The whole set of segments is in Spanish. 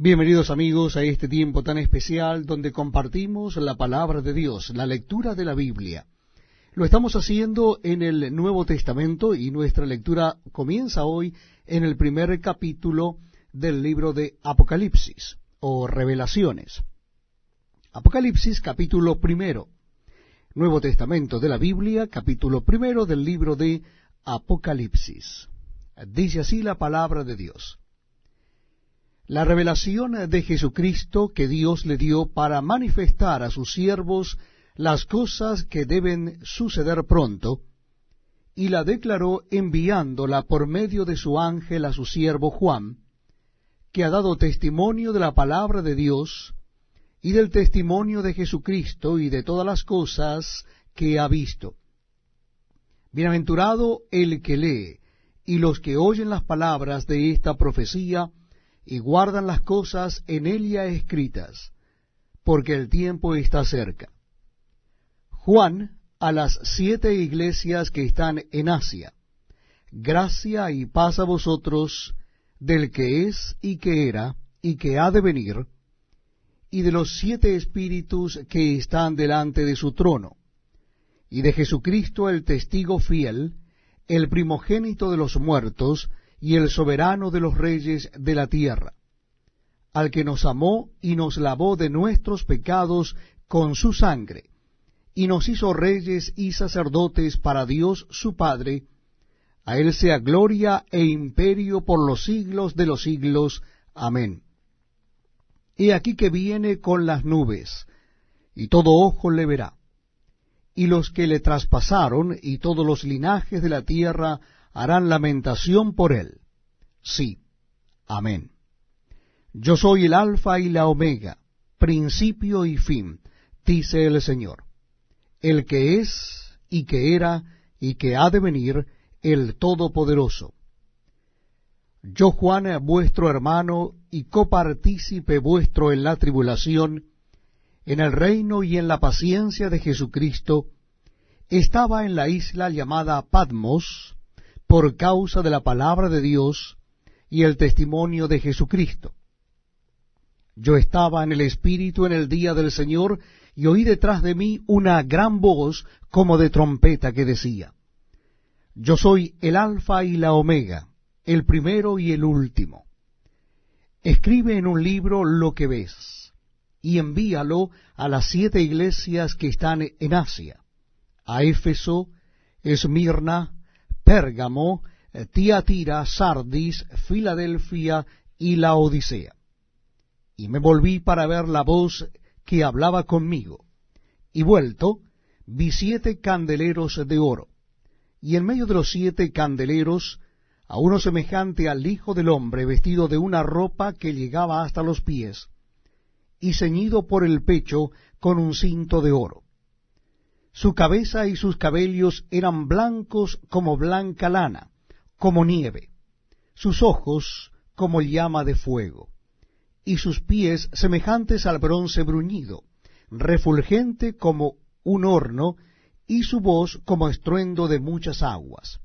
Bienvenidos amigos a este tiempo tan especial donde compartimos la palabra de Dios, la lectura de la Biblia. Lo estamos haciendo en el Nuevo Testamento y nuestra lectura comienza hoy en el primer capítulo del libro de Apocalipsis o Revelaciones. Apocalipsis capítulo primero, Nuevo Testamento de la Biblia, capítulo primero del libro de Apocalipsis. Dice así la palabra de Dios. La revelación de Jesucristo que Dios le dio para manifestar a sus siervos las cosas que deben suceder pronto, y la declaró enviándola por medio de su ángel a su siervo Juan, que ha dado testimonio de la palabra de Dios y del testimonio de Jesucristo y de todas las cosas que ha visto. Bienaventurado el que lee y los que oyen las palabras de esta profecía y guardan las cosas en ella escritas, porque el tiempo está cerca. Juan, a las 7 iglesias que están en Asia, gracia y paz a vosotros del que es y que era y que ha de venir, y de los 7 espíritus que están delante de su trono, y de Jesucristo el testigo fiel, el primogénito de los muertos, y el soberano de los reyes de la tierra, al que nos amó y nos lavó de nuestros pecados con su sangre, y nos hizo reyes y sacerdotes para Dios su Padre. A él sea gloria e imperio por los siglos de los siglos. Amén. He aquí que viene con las nubes, y todo ojo le verá, y los que le traspasaron, y todos los linajes de la tierra harán lamentación por él. Sí, amén. Yo soy el Alfa y la Omega, principio y fin, dice el Señor, el que es, y que era, y que ha de venir, el Todopoderoso. Yo, Juan, vuestro hermano, y copartícipe vuestro en la tribulación, en el reino y en la paciencia de Jesucristo, estaba en la isla llamada Patmos, por causa de la palabra de Dios y el testimonio de Jesucristo. Yo estaba en el Espíritu en el día del Señor, y oí detrás de mí una gran voz como de trompeta que decía, Yo soy el Alfa y la Omega, el primero y el último. Escribe en un libro lo que ves, y envíalo a las 7 iglesias que están en Asia, a Éfeso, Esmirna, Pérgamo, Tiatira, Sardis, Filadelfia y la Odisea. Y me volví para ver la voz que hablaba conmigo, y vuelto, vi 7 candeleros de oro, y en medio de los 7 candeleros, a uno semejante al Hijo del Hombre, vestido de una ropa que llegaba hasta los pies, y ceñido por el pecho con un cinto de oro. Su cabeza y sus cabellos eran blancos como blanca lana, como nieve, sus ojos como llama de fuego, y sus pies semejantes al bronce bruñido, refulgente como un horno, y su voz como estruendo de muchas aguas.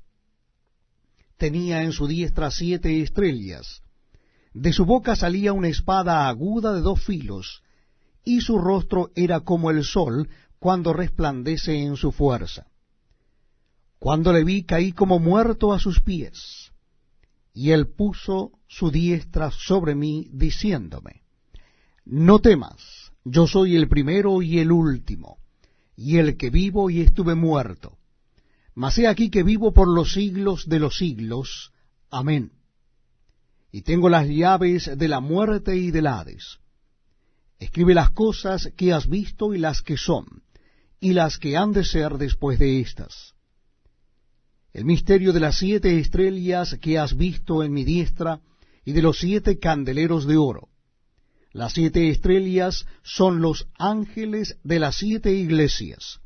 Tenía en su diestra 7 estrellas, de su boca salía una espada aguda de 2 filos, y su rostro era como el sol cuando resplandece en su fuerza. Cuando le vi, caí como muerto a sus pies, y él puso su diestra sobre mí, diciéndome, No temas, yo soy el primero y el último, y el que vivo y estuve muerto. Mas he aquí que vivo por los siglos de los siglos. Amén. Y tengo las llaves de la muerte y del Hades. Escribe las cosas que has visto y las que son, y las que han de ser después de éstas. El misterio de las 7 estrellas que has visto en mi diestra, y de los 7 candeleros de oro. Las 7 estrellas son los ángeles de las 7 iglesias,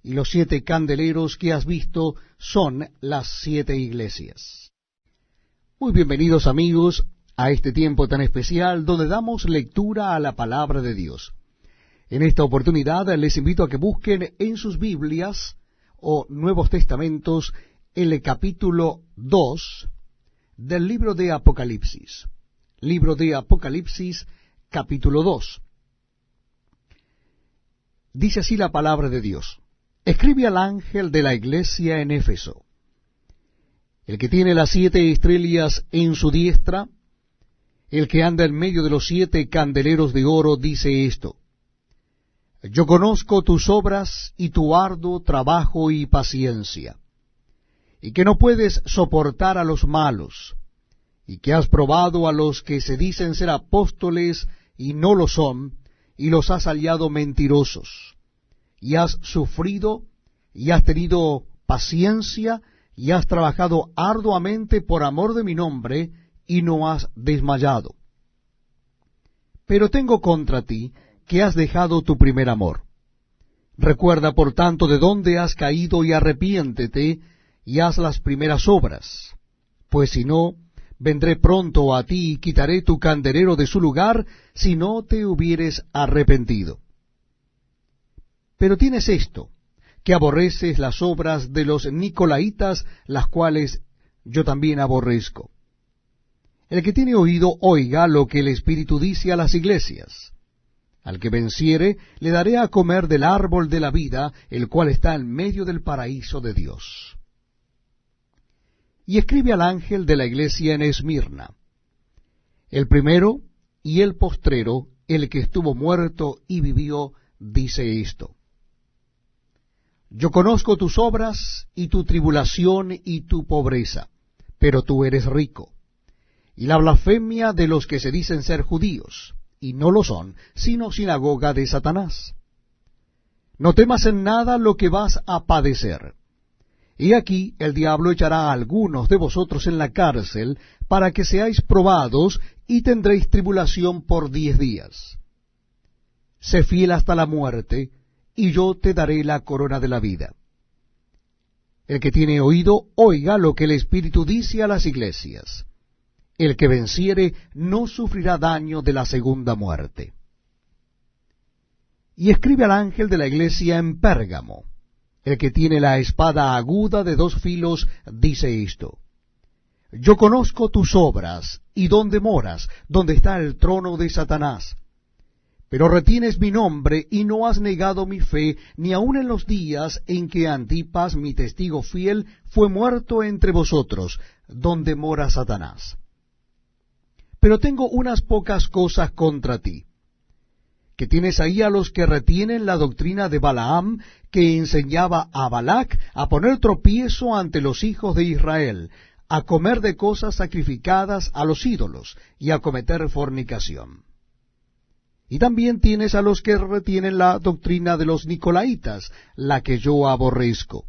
y los 7 candeleros que has visto son las 7 iglesias. Muy bienvenidos amigos a este tiempo tan especial donde damos lectura a la palabra de Dios. En esta oportunidad les invito a que busquen en sus Biblias o Nuevos Testamentos el capítulo 2 del libro de Apocalipsis. Libro de Apocalipsis, capítulo 2. Dice así la palabra de Dios. Escribe al ángel de la iglesia en Éfeso, el que tiene las 7 estrellas en su diestra, el que anda en medio de los 7 candeleros de oro, dice esto: Yo conozco tus obras y tu arduo trabajo y paciencia, y que no puedes soportar a los malos, y que has probado a los que se dicen ser apóstoles y no lo son, y los has hallado mentirosos, y has sufrido, y has tenido paciencia, y has trabajado arduamente por amor de mi nombre, y no has desmayado. Pero tengo contra ti que has dejado tu primer amor. Recuerda, por tanto, de dónde has caído, y arrepiéntete, y haz las primeras obras, pues si no, vendré pronto a ti y quitaré tu candelero de su lugar, si no te hubieres arrepentido. Pero tienes esto, que aborreces las obras de los nicolaitas, las cuales yo también aborrezco. El que tiene oído, oiga lo que el Espíritu dice a las iglesias. Al que venciere, le daré a comer del árbol de la vida, el cual está en medio del paraíso de Dios. Y escribe al ángel de la iglesia en Esmirna, el primero y el postrero, el que estuvo muerto y vivió, dice esto: Yo conozco tus obras y tu tribulación y tu pobreza, pero tú eres rico, y la blasfemia de los que se dicen ser judíos, y no lo son, sino sinagoga de Satanás. No temas en nada lo que vas a padecer. Y aquí el diablo echará a algunos de vosotros en la cárcel, para que seáis probados, y tendréis tribulación por 10 días. Sé fiel hasta la muerte, y yo te daré la corona de la vida. El que tiene oído, oiga lo que el Espíritu dice a las iglesias. El que venciere no sufrirá daño de la segunda muerte. Y escribe al ángel de la iglesia en Pérgamo, el que tiene la espada aguda de 2 filos, dice esto: Yo conozco tus obras, y dónde moras, donde está el trono de Satanás. Pero retienes mi nombre, y no has negado mi fe, ni aun en los días en que Antipas, mi testigo fiel, fue muerto entre vosotros, donde mora Satanás. Pero tengo unas pocas cosas contra ti, que tienes ahí a los que retienen la doctrina de Balaam, que enseñaba a Balac a poner tropiezo ante los hijos de Israel, a comer de cosas sacrificadas a los ídolos, y a cometer fornicación. Y también tienes a los que retienen la doctrina de los nicolaitas, la que yo aborrezco.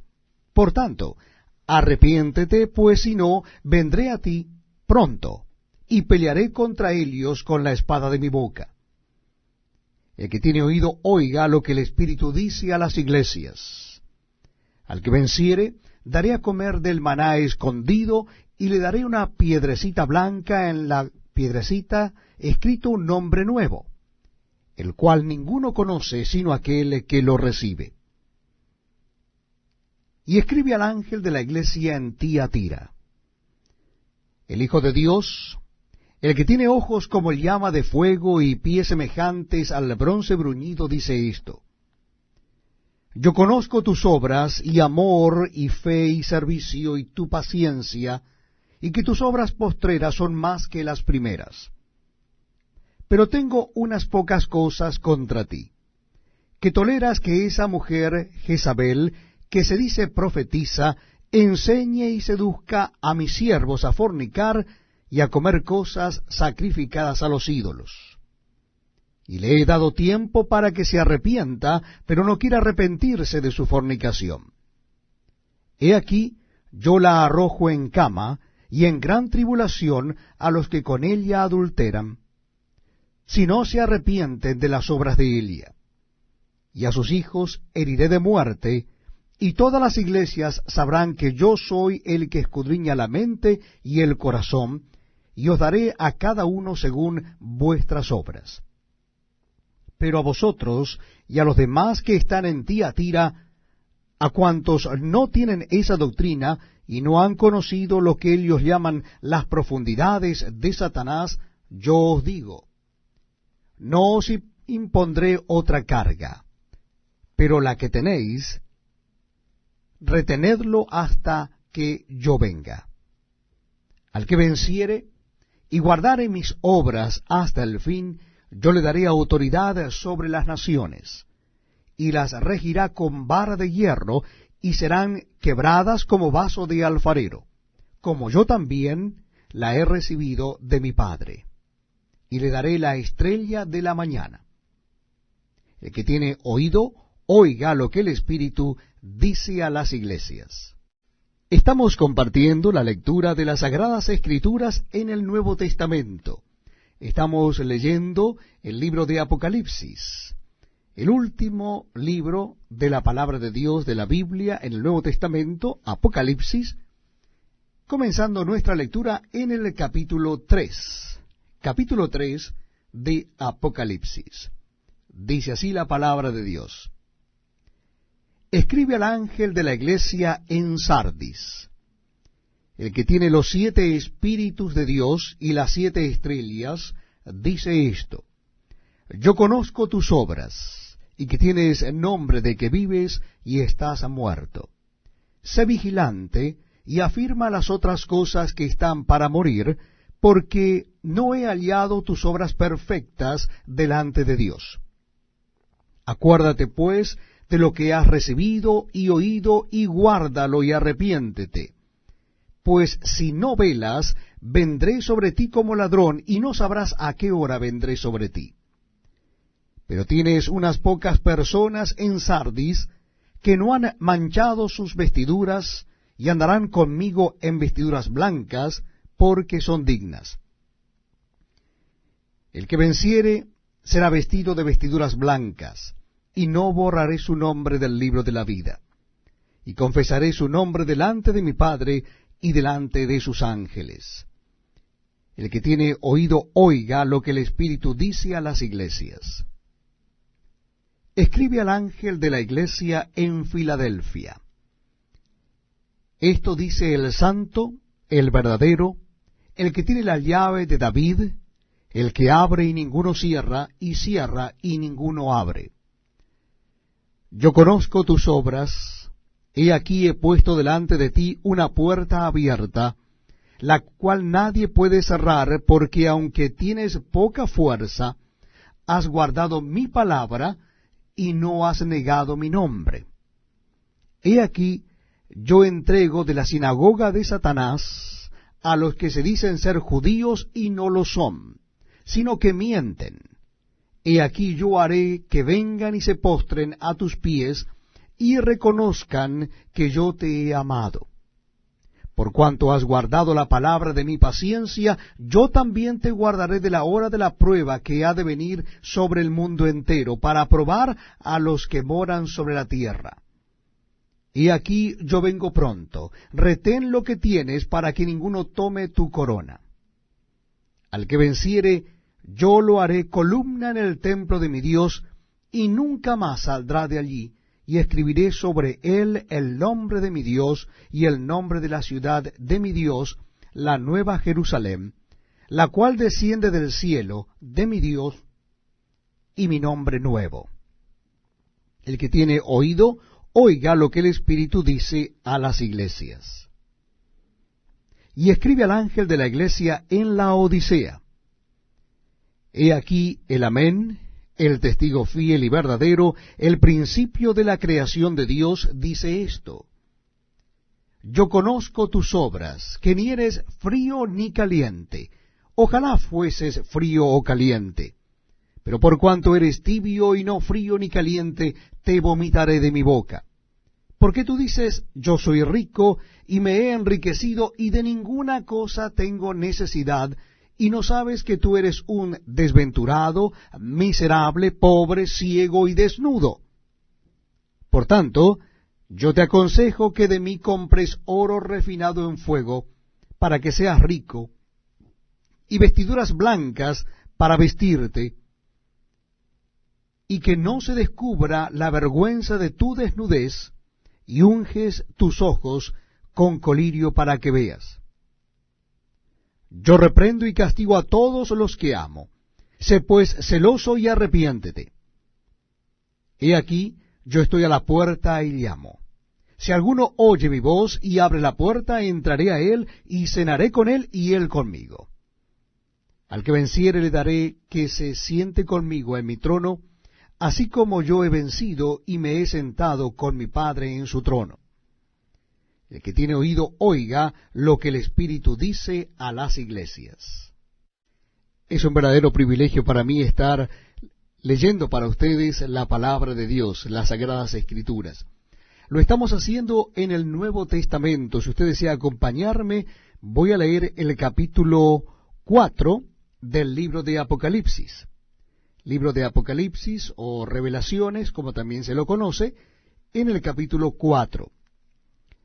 Por tanto, arrepiéntete, pues si no, vendré a ti pronto, y pelearé contra ellos con la espada de mi boca. El que tiene oído, oiga lo que el Espíritu dice a las iglesias. Al que venciere, daré a comer del maná escondido, y le daré una piedrecita blanca, en la piedrecita escrito un nombre nuevo, el cual ninguno conoce sino aquel que lo recibe. Y escribe al ángel de la iglesia en Tiatira, el Hijo de Dios, el que tiene ojos como llama de fuego y pies semejantes al bronce bruñido, dice esto: Yo conozco tus obras, y amor, y fe, y servicio, y tu paciencia, y que tus obras postreras son más que las primeras. Pero tengo unas pocas cosas contra ti, que toleras que esa mujer Jezabel, que se dice profetiza, enseñe y seduzca a mis siervos a fornicar y a comer cosas sacrificadas a los ídolos. Y le he dado tiempo para que se arrepienta, pero no quiere arrepentirse de su fornicación. He aquí, yo la arrojo en cama, y en gran tribulación a los que con ella adulteran, si no se arrepienten de las obras de ella. Y a sus hijos heriré de muerte, y todas las iglesias sabrán que yo soy el que escudriña la mente y el corazón, y os daré a cada uno según vuestras obras. Pero a vosotros y a los demás que están en Tiatira, a cuantos no tienen esa doctrina y no han conocido lo que ellos llaman las profundidades de Satanás, yo os digo, no os impondré otra carga, pero la que tenéis, retenedlo hasta que yo venga. Al que venciere y guardare mis obras hasta el fin, yo le daré autoridad sobre las naciones, y las regirá con vara de hierro, y serán quebradas como vaso de alfarero, como yo también la he recibido de mi Padre. Y le daré la estrella de la mañana. El que tiene oído, oiga lo que el Espíritu dice a las iglesias. Estamos compartiendo la lectura de las Sagradas Escrituras en el Nuevo Testamento. Estamos leyendo el libro de Apocalipsis, el último libro de la palabra de Dios de la Biblia en el Nuevo Testamento, Apocalipsis, comenzando nuestra lectura en el capítulo 3 de Apocalipsis. Dice así la palabra de Dios. Escribe al ángel de la iglesia en Sardis, el que tiene los 7 espíritus de Dios y las 7 estrellas, dice esto: yo conozco tus obras, y que tienes nombre de que vives y estás muerto. Sé vigilante y afirma las otras cosas que están para morir, porque no he hallado tus obras perfectas delante de Dios. Acuérdate, pues, de lo que has recibido y oído, y guárdalo y arrepiéntete. Pues si no velas, vendré sobre ti como ladrón, y no sabrás a qué hora vendré sobre ti. Pero tienes unas pocas personas en Sardis que no han manchado sus vestiduras, y andarán conmigo en vestiduras blancas, porque son dignas. El que venciere será vestido de vestiduras blancas, y no borraré su nombre del libro de la vida. Y confesaré su nombre delante de mi Padre y delante de sus ángeles. El que tiene oído, oiga lo que el Espíritu dice a las iglesias. Escribe al ángel de la iglesia en Filadelfia. Esto dice el santo, el verdadero, el que tiene la llave de David, el que abre y ninguno cierra, y cierra y ninguno abre. Yo conozco tus obras, he aquí he puesto delante de ti una puerta abierta, la cual nadie puede cerrar, porque aunque tienes poca fuerza, has guardado mi palabra, y no has negado mi nombre. He aquí, yo entrego de la sinagoga de Satanás a los que se dicen ser judíos y no lo son, sino que mienten. He aquí yo haré que vengan y se postren a tus pies y reconozcan que yo te he amado. Por cuanto has guardado la palabra de mi paciencia, yo también te guardaré de la hora de la prueba que ha de venir sobre el mundo entero, para probar a los que moran sobre la tierra. Y aquí yo vengo pronto, retén lo que tienes para que ninguno tome tu corona. Al que venciere, yo lo haré columna en el templo de mi Dios, y nunca más saldrá de allí, y escribiré sobre él el nombre de mi Dios y el nombre de la ciudad de mi Dios, la nueva Jerusalén, la cual desciende del cielo de mi Dios, y mi nombre nuevo. El que tiene oído, oiga lo que el Espíritu dice a las iglesias. Y escribe al ángel de la iglesia en la Odisea. He aquí el Amén, el testigo fiel y verdadero, el principio de la creación de Dios, dice esto: yo conozco tus obras, que ni eres frío ni caliente. Ojalá fueses frío o caliente. Pero por cuanto eres tibio y no frío ni caliente, te vomitaré de mi boca. Porque tú dices, yo soy rico, y me he enriquecido, y de ninguna cosa tengo necesidad, y no sabes que tú eres un desventurado, miserable, pobre, ciego y desnudo. Por tanto, yo te aconsejo que de mí compres oro refinado en fuego, para que seas rico, y vestiduras blancas para vestirte, y que no se descubra la vergüenza de tu desnudez, y unges tus ojos con colirio para que veas. Yo reprendo y castigo a todos los que amo. Sé pues celoso y arrepiéntete. He aquí, yo estoy a la puerta y llamo. Si alguno oye mi voz y abre la puerta, entraré a él y cenaré con él y él conmigo. Al que venciere le daré que se siente conmigo en mi trono, así como yo he vencido y me he sentado con mi Padre en su trono. El que tiene oído, oiga lo que el Espíritu dice a las iglesias. Es un verdadero privilegio para mí estar leyendo para ustedes la palabra de Dios, las Sagradas Escrituras. Lo estamos haciendo en el Nuevo Testamento. Si usted desea acompañarme, voy a leer el capítulo 4 del libro de Apocalipsis. Libro de Apocalipsis o Revelaciones, como también se lo conoce, en el capítulo 4.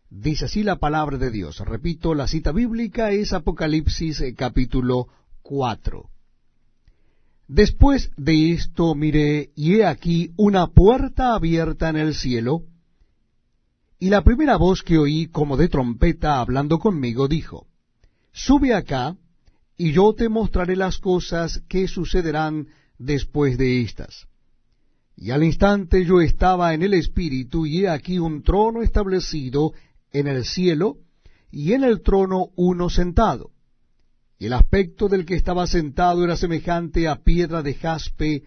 Dice así la palabra de Dios. Repito, la cita bíblica es Apocalipsis capítulo 4. Después de esto miré, y he aquí una puerta abierta en el cielo, y la primera voz que oí como de trompeta hablando conmigo dijo, Sube acá, y yo te mostraré las cosas que sucederán después de estas. Y al instante yo estaba en el Espíritu, y he aquí un trono establecido en el cielo, y en el trono uno sentado. Y el aspecto del que estaba sentado era semejante a piedra de jaspe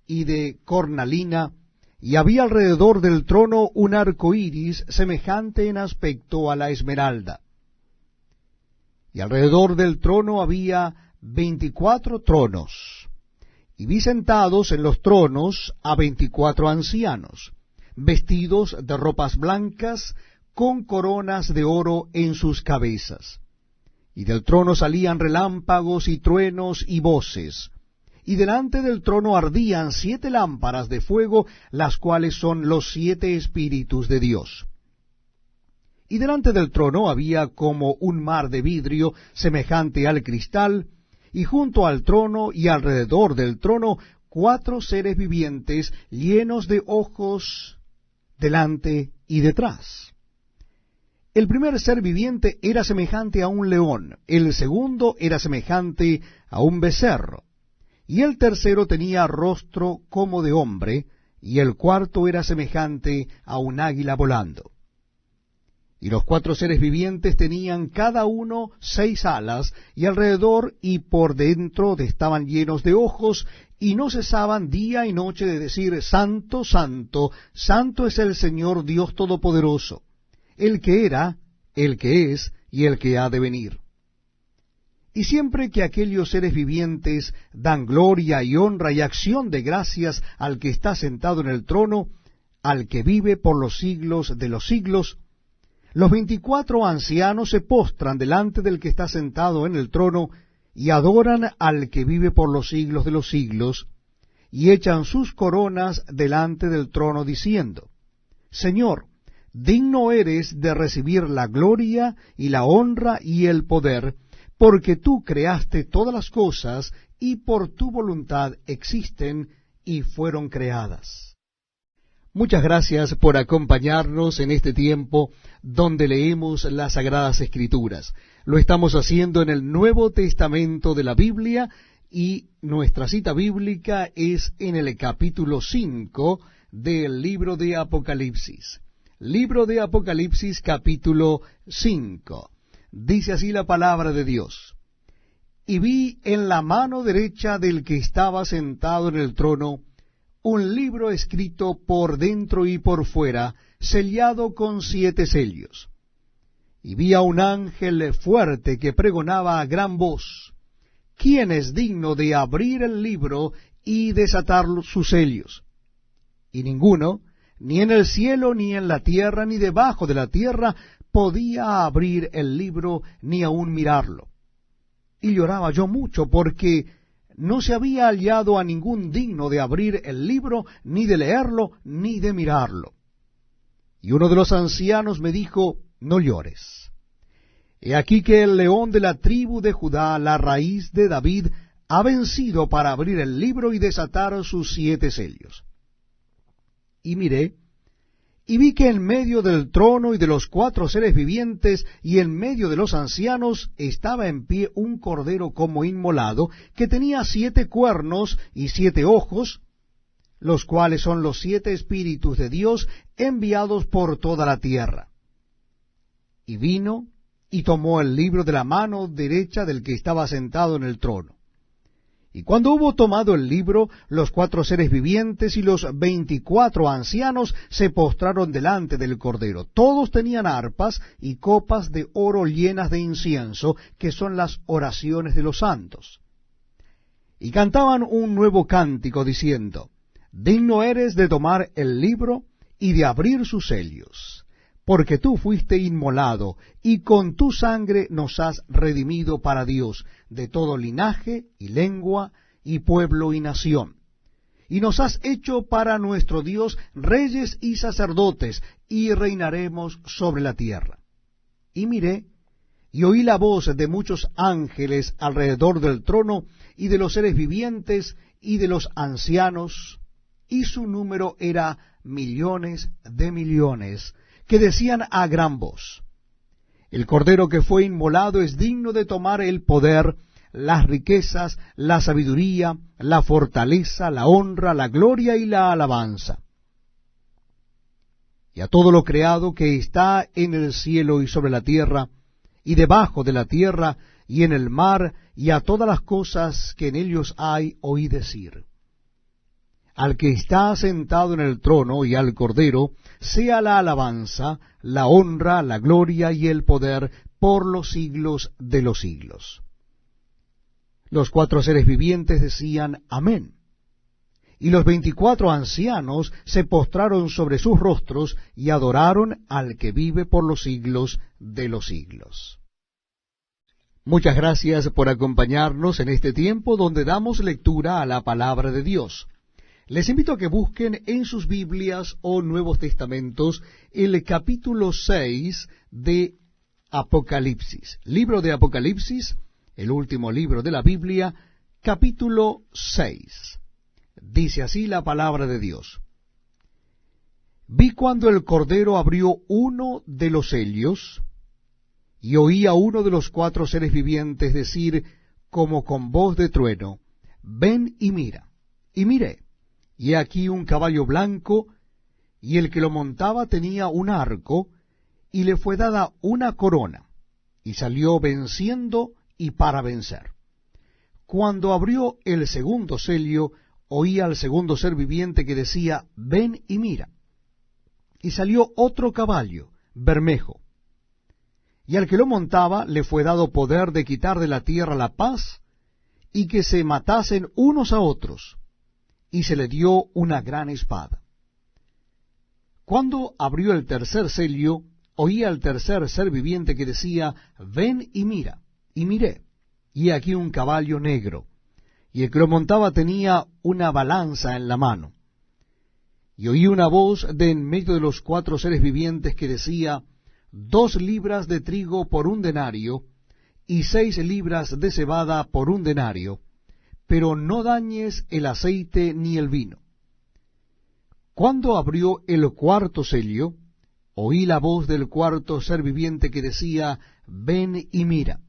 y de cornalina, y había alrededor del trono un arco iris semejante en aspecto a la esmeralda. Y alrededor del trono había 24 tronos, y vi sentados en los tronos a 24 ancianos, vestidos de ropas blancas, con coronas de oro en sus cabezas. Y del trono salían relámpagos y truenos y voces. Y delante del trono ardían 7 lámparas de fuego, las cuales son los 7 espíritus de Dios. Y delante del trono había como un mar de vidrio semejante al cristal, y junto al trono y alrededor del trono 4 seres vivientes llenos de ojos delante y detrás. El primer ser viviente era semejante a un león, el segundo era semejante a un becerro, y el tercero tenía rostro como de hombre, y el cuarto era semejante a un águila volando. Y los 4 seres vivientes tenían cada uno 6 alas, y alrededor y por dentro estaban llenos de ojos, y no cesaban día y noche de decir, Santo, Santo, Santo es el Señor Dios Todopoderoso, el que era, el que es, y el que ha de venir. Y siempre que aquellos seres vivientes dan gloria y honra y acción de gracias al que está sentado en el trono, al que vive por los siglos de los siglos, los 24 ancianos se postran delante del que está sentado en el trono, y adoran al que vive por los siglos de los siglos, y echan sus coronas delante del trono, diciendo, Señor, digno eres de recibir la gloria y la honra y el poder, porque tú creaste todas las cosas, y por tu voluntad existen y fueron creadas. Muchas gracias por acompañarnos en este tiempo donde leemos las Sagradas Escrituras. Lo estamos haciendo en el Nuevo Testamento de la Biblia, y nuestra cita bíblica es en el capítulo 5 del libro de Apocalipsis. Libro de Apocalipsis, capítulo 5. Dice así la palabra de Dios. Y vi en la mano derecha del que estaba sentado en el trono un libro escrito por dentro y por fuera, sellado con 7 sellos. Y vi a un ángel fuerte que pregonaba a gran voz, ¿quién es digno de abrir el libro y desatar sus sellos? Y ninguno, ni en el cielo, ni en la tierra, ni debajo de la tierra, podía abrir el libro, ni aun mirarlo. Y lloraba yo mucho, porque no se había hallado a ningún digno de abrir el libro, ni de leerlo, ni de mirarlo. Y uno de los ancianos me dijo, no llores. He aquí que el león de la tribu de Judá, la raíz de David, ha vencido para abrir el libro y desatar sus 7 sellos. Y miré, Y vi que en medio del trono y de los 4 seres vivientes y en medio de los ancianos estaba en pie un cordero como inmolado, que tenía 7 cuernos y 7 ojos, los cuales son los 7 espíritus de Dios enviados por toda la tierra. Y vino y tomó el libro de la mano derecha del que estaba sentado en el trono. Y cuando hubo tomado el libro, los 4 seres vivientes y los 24 ancianos se postraron delante del Cordero. Todos tenían arpas y copas de oro llenas de incienso, que son las oraciones de los santos. Y cantaban un nuevo cántico, diciendo: Digno eres de tomar el libro y de abrir sus sellos, porque tú fuiste inmolado, y con tu sangre nos has redimido para Dios de todo linaje y lengua y pueblo y nación. Y nos has hecho para nuestro Dios reyes y sacerdotes, y reinaremos sobre la tierra. Y miré, y oí la voz de muchos ángeles alrededor del trono, y de los seres vivientes, y de los ancianos, y su número era millones de millones, que decían a gran voz: El Cordero que fue inmolado es digno de tomar el poder, las riquezas, la sabiduría, la fortaleza, la honra, la gloria y la alabanza. Y a todo lo creado que está en el cielo y sobre la tierra, y debajo de la tierra, y en el mar, y a todas las cosas que en ellos hay, oí decir: Al que está sentado en el trono y al Cordero, sea la alabanza, la honra, la gloria y el poder por los siglos de los siglos. Los 4 seres vivientes decían: Amén. Y los 24 ancianos se postraron sobre sus rostros y adoraron al que vive por los siglos de los siglos. Muchas gracias por acompañarnos en este tiempo donde damos lectura a la palabra de Dios. Les invito a que busquen en sus Biblias o Nuevos Testamentos el capítulo 6 de Apocalipsis. Libro de Apocalipsis, el último libro de la Biblia, capítulo 6. Dice así la palabra de Dios: Vi cuando el Cordero abrió uno de los sellos, y oí a uno de los 4 seres vivientes decir, como con voz de trueno: Ven y mira. Y miré, y he aquí un caballo blanco, y el que lo montaba tenía un arco, y le fue dada una corona, y salió venciendo y para vencer. Cuando abrió el segundo sello, oí al segundo ser viviente que decía: Ven y mira. Y salió otro caballo, bermejo, y al que lo montaba le fue dado poder de quitar de la tierra la paz, y que se matasen unos a otros, y se le dio una gran espada. Cuando abrió el tercer sello, oí al tercer ser viviente que decía: Ven y mira. Y miré, y he aquí un caballo negro, y el que lo montaba tenía una balanza en la mano. Y oí una voz de en medio de los 4 seres vivientes que decía: 2 libras de trigo por 1 denario, y 6 libras de cebada por 1 denario, pero no dañes el aceite ni el vino. Cuando abrió el cuarto sello, oí la voz del cuarto ser viviente que decía: Ven y mira.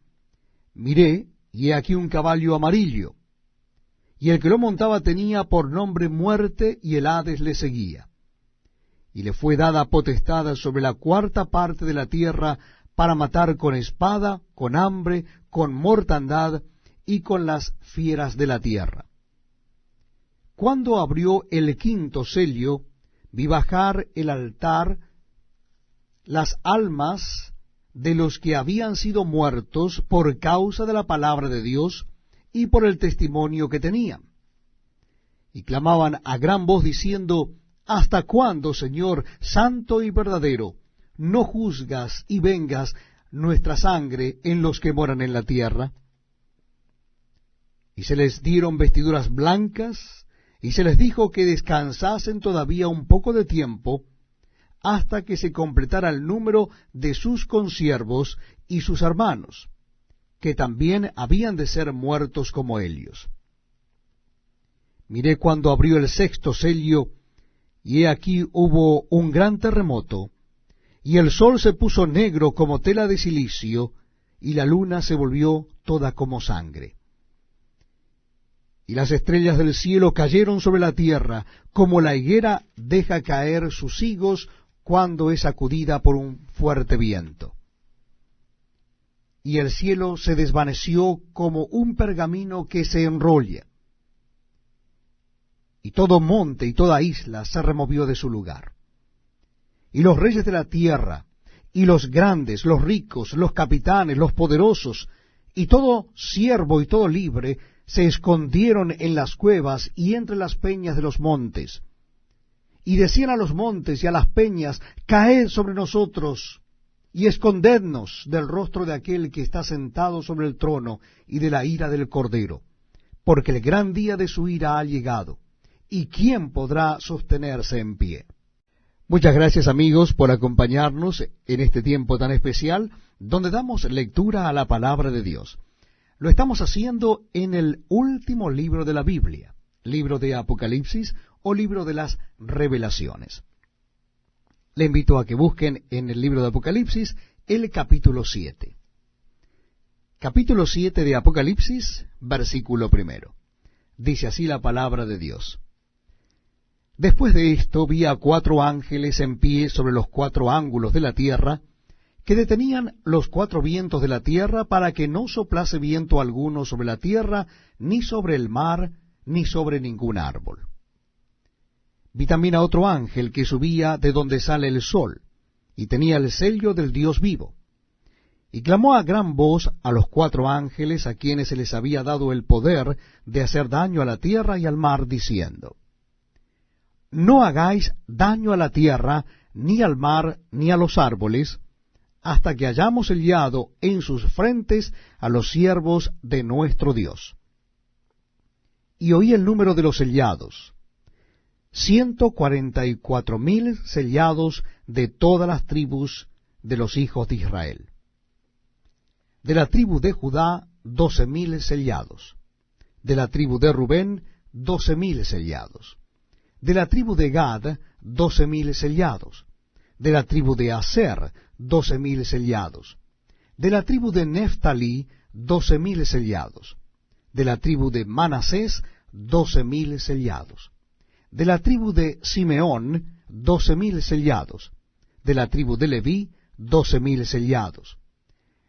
Miré, y he aquí un caballo amarillo, y el que lo montaba tenía por nombre Muerte, y el Hades le seguía. Y le fue dada potestad sobre la 4ª parte de la tierra, para matar con espada, con hambre, con mortandad, y con las fieras de la tierra. Cuando abrió el 5º sello, vi bajar el altar las almas de los que habían sido muertos por causa de la palabra de Dios y por el testimonio que tenían. Y clamaban a gran voz diciendo: ¿Hasta cuándo, Señor, santo y verdadero, no juzgas y vengas nuestra sangre en los que moran en la tierra? Y se les dieron vestiduras blancas, y se les dijo que descansasen todavía un poco de tiempo, hasta que se completara el número de sus consiervos y sus hermanos, que también habían de ser muertos como ellos. Miré cuando abrió el 6º sello, y he aquí hubo un gran terremoto, y el sol se puso negro como tela de cilicio, y la luna se volvió toda como sangre. Y las estrellas del cielo cayeron sobre la tierra, como la higuera deja caer sus higos cuando es sacudida por un fuerte viento. Y el cielo se desvaneció como un pergamino que se enrolla, y todo monte y toda isla se removió de su lugar. Y los reyes de la tierra, y los grandes, los ricos, los capitanes, los poderosos, y todo siervo y todo libre, se escondieron en las cuevas y entre las peñas de los montes. Y decían a los montes y a las peñas, caed sobre nosotros, y escondednos del rostro de aquel que está sentado sobre el trono y de la ira del Cordero, porque el gran día de su ira ha llegado, y ¿quién podrá sostenerse en pie? Muchas gracias, amigos, por acompañarnos en este tiempo tan especial, donde damos lectura a la palabra de Dios. Lo estamos haciendo en el último libro de la Biblia, libro de Apocalipsis o libro de las Revelaciones. Le invito a que busquen en el libro de Apocalipsis el capítulo 7. Capítulo 7 de Apocalipsis, versículo 1. Dice así la palabra de Dios. Después de esto vi a 4 ángeles en pie sobre los 4 ángulos de la tierra, que detenían los 4 vientos de la tierra para que no soplase viento alguno sobre la tierra, ni sobre el mar, ni sobre ningún árbol. Vi también a otro ángel que subía de donde sale el sol, y tenía el sello del Dios vivo. Y clamó a gran voz a los 4 ángeles a quienes se les había dado el poder de hacer daño a la tierra y al mar, diciendo, no hagáis daño a la tierra, ni al mar, ni a los árboles, hasta que hayamos sellado en sus frentes a los siervos de nuestro Dios. Y oí el número de los sellados, 144,000 sellados de todas las tribus de los hijos de Israel. De la tribu de Judá, 12,000 sellados. De la tribu de Rubén, 12,000 sellados. De la tribu de Gad, 12,000 sellados. De la tribu de Aser, 12,000 sellados. De la tribu de Neftalí, 12,000 sellados. De la tribu de Manasés, 12,000 sellados. De la tribu de Simeón, 12,000 sellados. De la tribu de Leví, 12,000 sellados.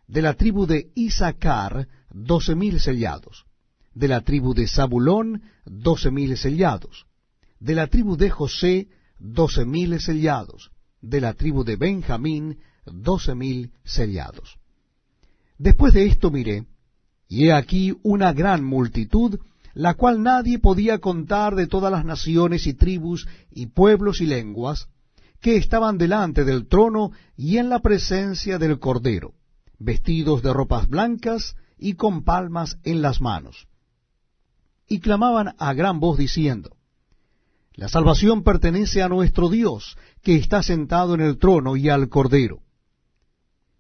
De la tribu de Isaacar, 12,000 sellados. De la tribu de Zabulón, 12,000 sellados. De la tribu de José, 12,000 sellados. De la tribu de Benjamín, 12,000 sellados. Después de esto miré, y he aquí una gran multitud, la cual nadie podía contar, de todas las naciones y tribus y pueblos y lenguas, que estaban delante del trono y en la presencia del Cordero, vestidos de ropas blancas y con palmas en las manos. Y clamaban a gran voz diciendo, la salvación pertenece a nuestro Dios, que está sentado en el trono, y al Cordero.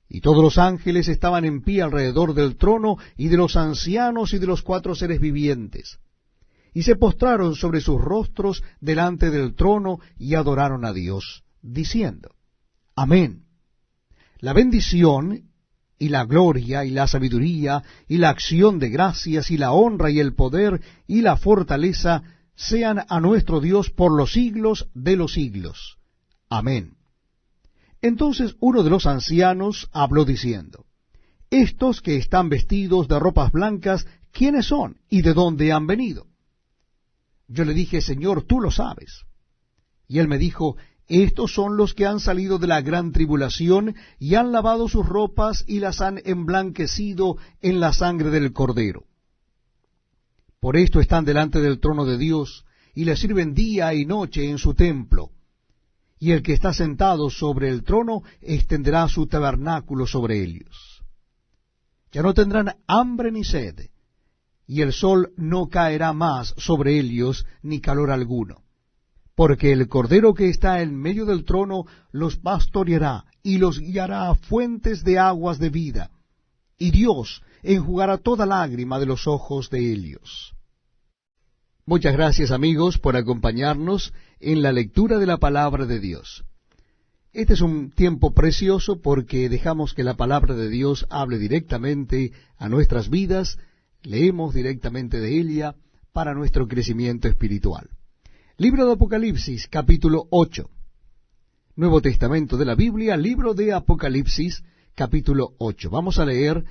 Y todos los ángeles estaban en pie alrededor del trono, y de los ancianos y de los 4 seres vivientes. Y se postraron sobre sus rostros delante del trono, y adoraron a Dios, diciendo, Amén. La bendición, y la gloria, y la sabiduría, y la acción de gracias, y la honra, y el poder, y la fortaleza, sean a nuestro Dios por los siglos de los siglos. Amén. Entonces uno de los ancianos habló diciendo, estos que están vestidos de ropas blancas, ¿quiénes son y de dónde han venido? Yo le dije, Señor, tú lo sabes. Y él me dijo, estos son los que han salido de la gran tribulación y han lavado sus ropas y las han emblanquecido en la sangre del Cordero. Por esto están delante del trono de Dios, y le sirven día y noche en su templo. Y el que está sentado sobre el trono extenderá su tabernáculo sobre ellos. Ya no tendrán hambre ni sed, y el sol no caerá más sobre ellos, ni calor alguno. Porque el Cordero que está en medio del trono los pastoreará, y los guiará a fuentes de aguas de vida, y Dios enjugará toda lágrima de los ojos de ellos. Muchas gracias, amigos, por acompañarnos en la lectura de la palabra de Dios. Este es un tiempo precioso porque dejamos que la palabra de Dios hable directamente a nuestras vidas, leemos directamente de ella para nuestro crecimiento espiritual. Libro de Apocalipsis, capítulo 8. Nuevo Testamento de la Biblia, libro de Apocalipsis, capítulo 8. Vamos a leer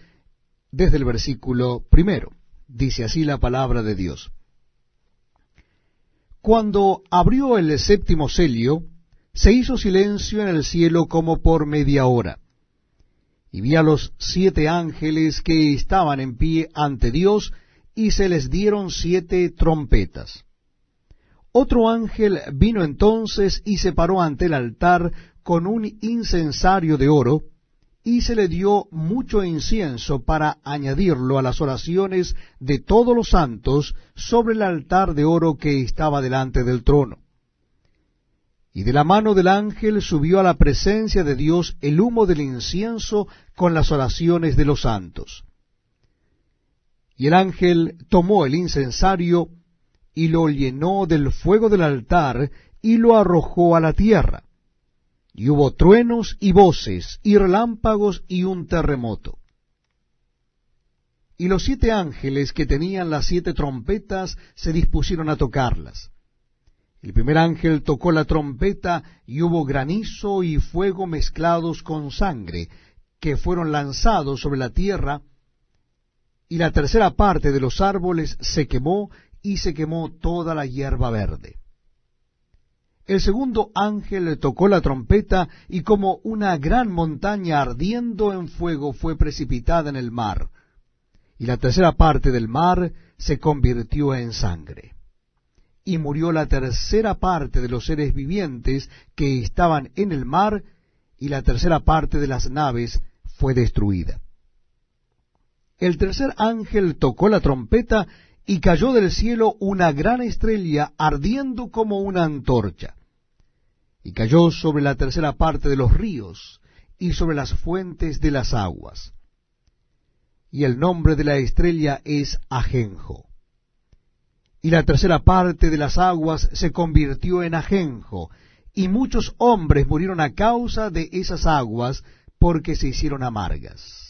desde el versículo 1. Dice así la palabra de Dios. Cuando abrió el séptimo sello, se hizo silencio en el cielo como por media hora. Y vi a los 7 ángeles que estaban en pie ante Dios, y se les dieron 7 trompetas. Otro ángel vino entonces y se paró ante el altar con un incensario de oro, y se le dio mucho incienso para añadirlo a las oraciones de todos los santos sobre el altar de oro que estaba delante del trono. Y de la mano del ángel subió a la presencia de Dios el humo del incienso con las oraciones de los santos. Y el ángel tomó el incensario y lo llenó del fuego del altar y lo arrojó a la tierra. Y hubo truenos y voces, y relámpagos, y un terremoto. Y los 7 ángeles que tenían las 7 trompetas se dispusieron a tocarlas. El primer ángel tocó la trompeta, y hubo granizo y fuego mezclados con sangre, que fueron lanzados sobre la tierra, y la tercera parte de los árboles se quemó, y se quemó toda la hierba verde. El segundo ángel tocó la trompeta, y como una gran montaña ardiendo en fuego fue precipitada en el mar, y la tercera parte del mar se convirtió en sangre. Y murió la tercera parte de los seres vivientes que estaban en el mar, y la tercera parte de las naves fue destruida. El tercer ángel tocó la trompeta, y cayó del cielo una gran estrella ardiendo como una antorcha. Y cayó sobre la tercera parte de los ríos, y sobre las fuentes de las aguas. Y el nombre de la estrella es Ajenjo. Y la tercera parte de las aguas se convirtió en ajenjo, y muchos hombres murieron a causa de esas aguas, porque se hicieron amargas.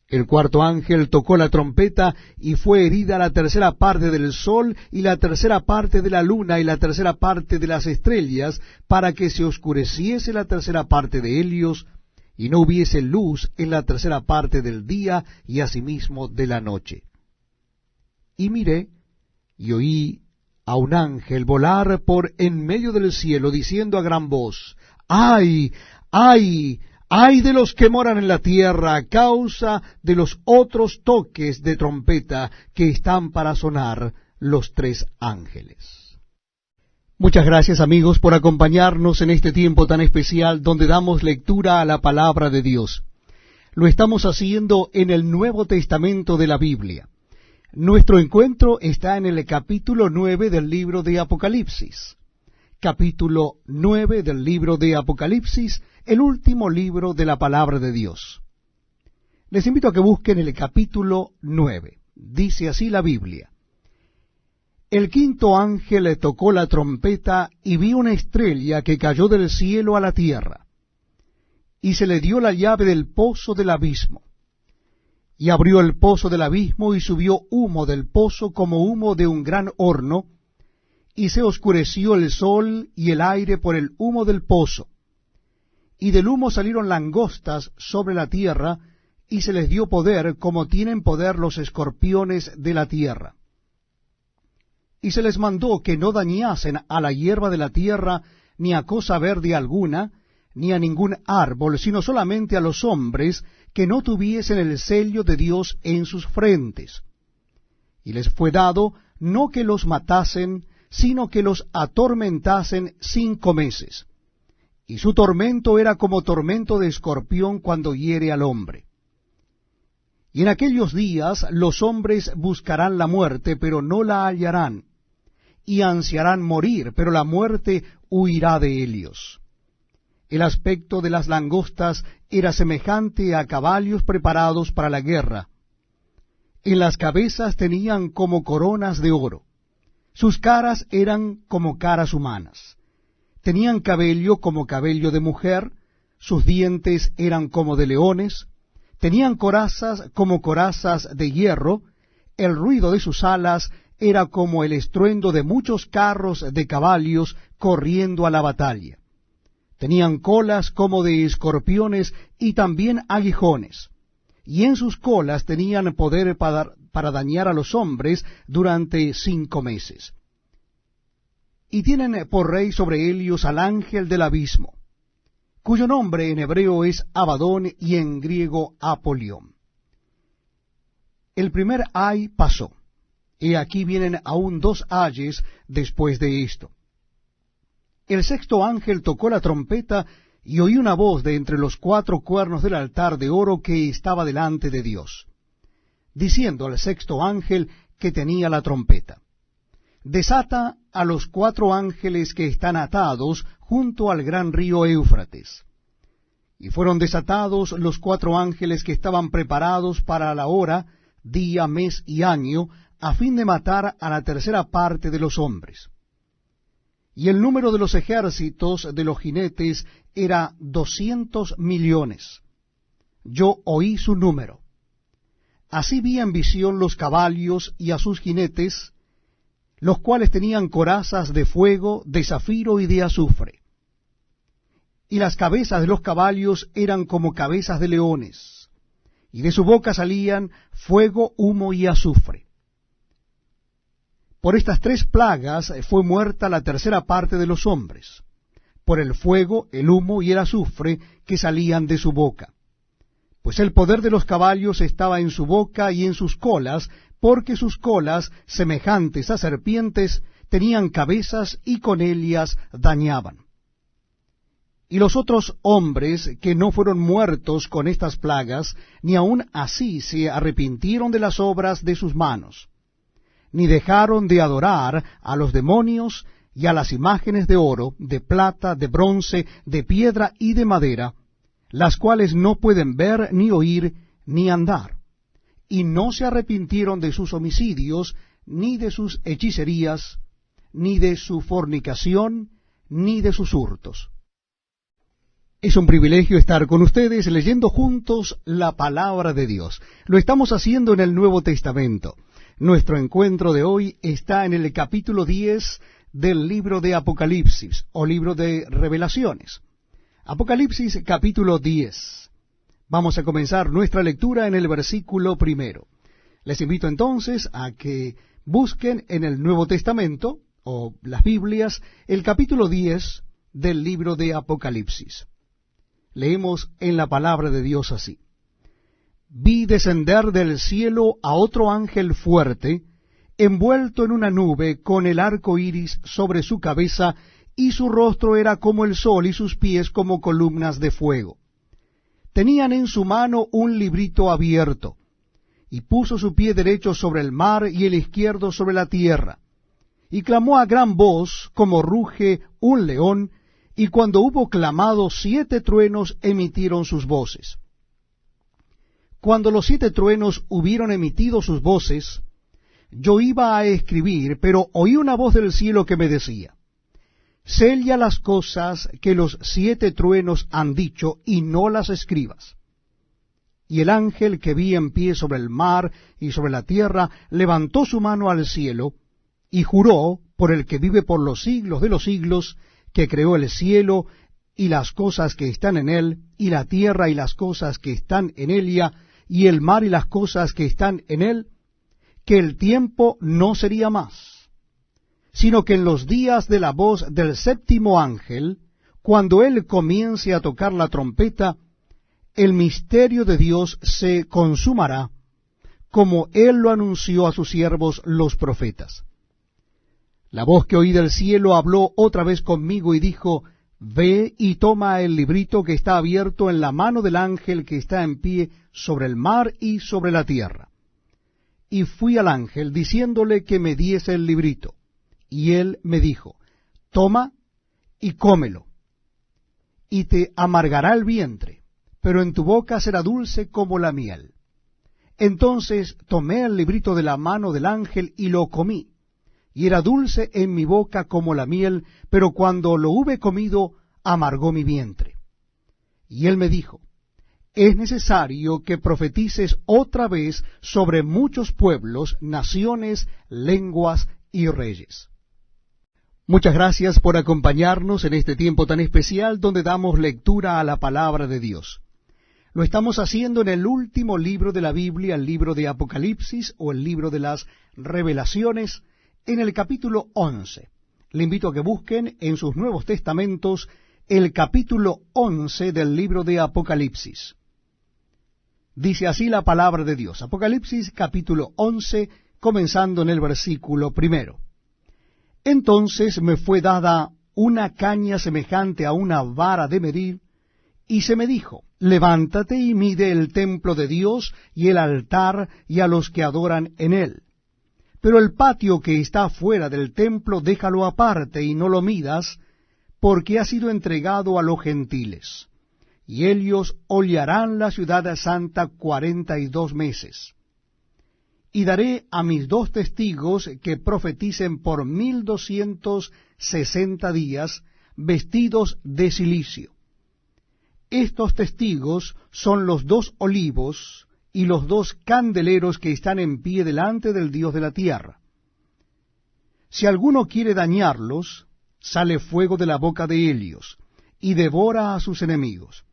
El cuarto ángel tocó la trompeta, y fue herida la tercera parte del sol, y la tercera parte de la luna, y la tercera parte de las estrellas, para que se oscureciese la tercera parte de ellos, y no hubiese luz en la tercera parte del día, y asimismo de la noche. Y miré, y oí a un ángel volar por en medio del cielo, diciendo a gran voz, ¡ay, ay! ¡Ay de los que moran en la tierra a causa de los otros toques de trompeta que están para sonar los 3 ángeles! Muchas gracias, amigos, por acompañarnos en este tiempo tan especial donde damos lectura a la palabra de Dios. Lo estamos haciendo en el Nuevo Testamento de la Biblia. Nuestro encuentro está en el capítulo 9 del libro de Apocalipsis. Capítulo 9 del libro de Apocalipsis, el último libro de la palabra de Dios. Les invito a que busquen el capítulo 9. Dice así la Biblia. El quinto ángel le tocó la trompeta, y vi una estrella que cayó del cielo a la tierra, y se le dio la llave del pozo del abismo. Y abrió el pozo del abismo, y subió humo del pozo como humo de un gran horno, y se oscureció el sol y el aire por el humo del pozo. Y del humo salieron langostas sobre la tierra, y se les dio poder como tienen poder los escorpiones de la tierra. Y se les mandó que no dañasen a la hierba de la tierra, ni a cosa verde alguna, ni a ningún árbol, sino solamente a los hombres que no tuviesen el sello de Dios en sus frentes. Y les fue dado no que los matasen, sino que los atormentasen 5 meses. Y su tormento era como tormento de escorpión cuando hiere al hombre. Y en aquellos días los hombres buscarán la muerte, pero no la hallarán, y ansiarán morir, pero la muerte huirá de ellos. El aspecto de las langostas era semejante a caballos preparados para la guerra. En las cabezas tenían como coronas de oro, Sus caras eran como caras humanas. Tenían cabello como cabello de mujer, sus dientes eran como de leones, tenían corazas como corazas de hierro, el ruido de sus alas era como el estruendo de muchos carros de caballos corriendo a la batalla. Tenían colas como de escorpiones y también aguijones, y en sus colas tenían poder para dañar a los hombres durante 5 meses. Y tienen por rey sobre ellos al ángel del abismo, cuyo nombre en hebreo es Abadón y en griego Apolión. El primer ay pasó, y aquí vienen aún 2 ayes después de esto. El sexto ángel tocó la trompeta, y oí una voz de entre los 4 cuernos del altar de oro que estaba delante de Dios, diciendo al sexto ángel que tenía la trompeta: desata a los 4 ángeles que están atados junto al gran río Éufrates. Y fueron desatados los 4 ángeles que estaban preparados para la hora, día, mes y año, a fin de matar a la tercera parte de los hombres. Y el número de los ejércitos de los jinetes era 200 millones. Yo oí su número. Así vi en visión los caballos y a sus jinetes, los cuales tenían corazas de fuego, de zafiro y de azufre. Y las cabezas de los caballos eran como cabezas de leones, y de su boca salían fuego, humo y azufre. Por estas 3 plagas fue muerta la tercera parte de los hombres, por el fuego, el humo y el azufre que salían de su boca. Pues el poder de los caballos estaba en su boca y en sus colas, porque sus colas, semejantes a serpientes, tenían cabezas y con ellas dañaban. Y los otros hombres que no fueron muertos con estas plagas, ni aun así se arrepintieron de las obras de sus manos, ni dejaron de adorar a los demonios y a las imágenes de oro, de plata, de bronce, de piedra y de madera, las cuales no pueden ver, ni oír, ni andar. Y no se arrepintieron de sus homicidios, ni de sus hechicerías, ni de su fornicación, ni de sus hurtos. Es un privilegio estar con ustedes leyendo juntos la palabra de Dios. Lo estamos haciendo en el Nuevo Testamento. Nuestro encuentro de hoy está en el capítulo 10 del libro de Apocalipsis, o libro de Revelaciones. Apocalipsis capítulo 10. Vamos a comenzar nuestra lectura en el versículo 1. Les invito entonces a que busquen en el Nuevo Testamento, o las Biblias, el capítulo 10 del libro de Apocalipsis. Leemos en la palabra de Dios así: vi descender del cielo a otro ángel fuerte, envuelto en una nube, con el arco iris sobre su cabeza, y su rostro era como el sol, y sus pies como columnas de fuego. Tenían en su mano un librito abierto, y puso su pie derecho sobre el mar y el izquierdo sobre la tierra, y clamó a gran voz, como ruge un león, y cuando hubo clamado, 7 truenos emitieron sus voces. Cuando los 7 truenos hubieron emitido sus voces, yo iba a escribir, pero oí una voz del cielo que me decía: sella las cosas que los 7 truenos han dicho, y no las escribas. Y el ángel que vi en pie sobre el mar y sobre la tierra levantó su mano al cielo, y juró por el que vive por los siglos de los siglos, que creó el cielo y las cosas que están en él, y la tierra y las cosas que están en ella, y el mar y las cosas que están en él, que el tiempo no sería más, sino que en los días de la voz del 7º ángel, cuando él comience a tocar la trompeta, el misterio de Dios se consumará, como él lo anunció a sus siervos los profetas. La voz que oí del cielo habló otra vez conmigo y dijo: ve y toma el librito que está abierto en la mano del ángel que está en pie sobre el mar y sobre la tierra. Y fui al ángel diciéndole que me diese el librito, y él me dijo: toma y cómelo, y te amargará el vientre, pero en tu boca será dulce como la miel. Entonces tomé el librito de la mano del ángel y lo comí, y era dulce en mi boca como la miel, pero cuando lo hube comido, amargó mi vientre. Y él me dijo, es necesario que profetices otra vez sobre muchos pueblos, naciones, lenguas y reyes. Muchas gracias por acompañarnos en este tiempo tan especial donde damos lectura a la palabra de Dios. Lo estamos haciendo en el último libro de la Biblia, el libro de Apocalipsis o el libro de las Revelaciones, en el capítulo 11. Le invito a que busquen en sus Nuevos Testamentos el capítulo 11 del libro de Apocalipsis. Dice así la palabra de Dios. Apocalipsis capítulo 11, comenzando en el versículo 1. Entonces me fue dada una caña semejante a una vara de medir, y se me dijo, levántate y mide el templo de Dios y el altar y a los que adoran en él. Pero el patio que está fuera del templo déjalo aparte y no lo midas, porque ha sido entregado a los gentiles. Y ellos hollarán la ciudad santa 42 meses. Y daré a mis 2 testigos que profeticen por 1260 días, vestidos de cilicio. Estos testigos son los 2 olivos y los 2 candeleros que están en pie delante del Dios de la tierra. Si alguno quiere dañarlos, sale fuego de la boca de ellos, y devora a sus enemigos.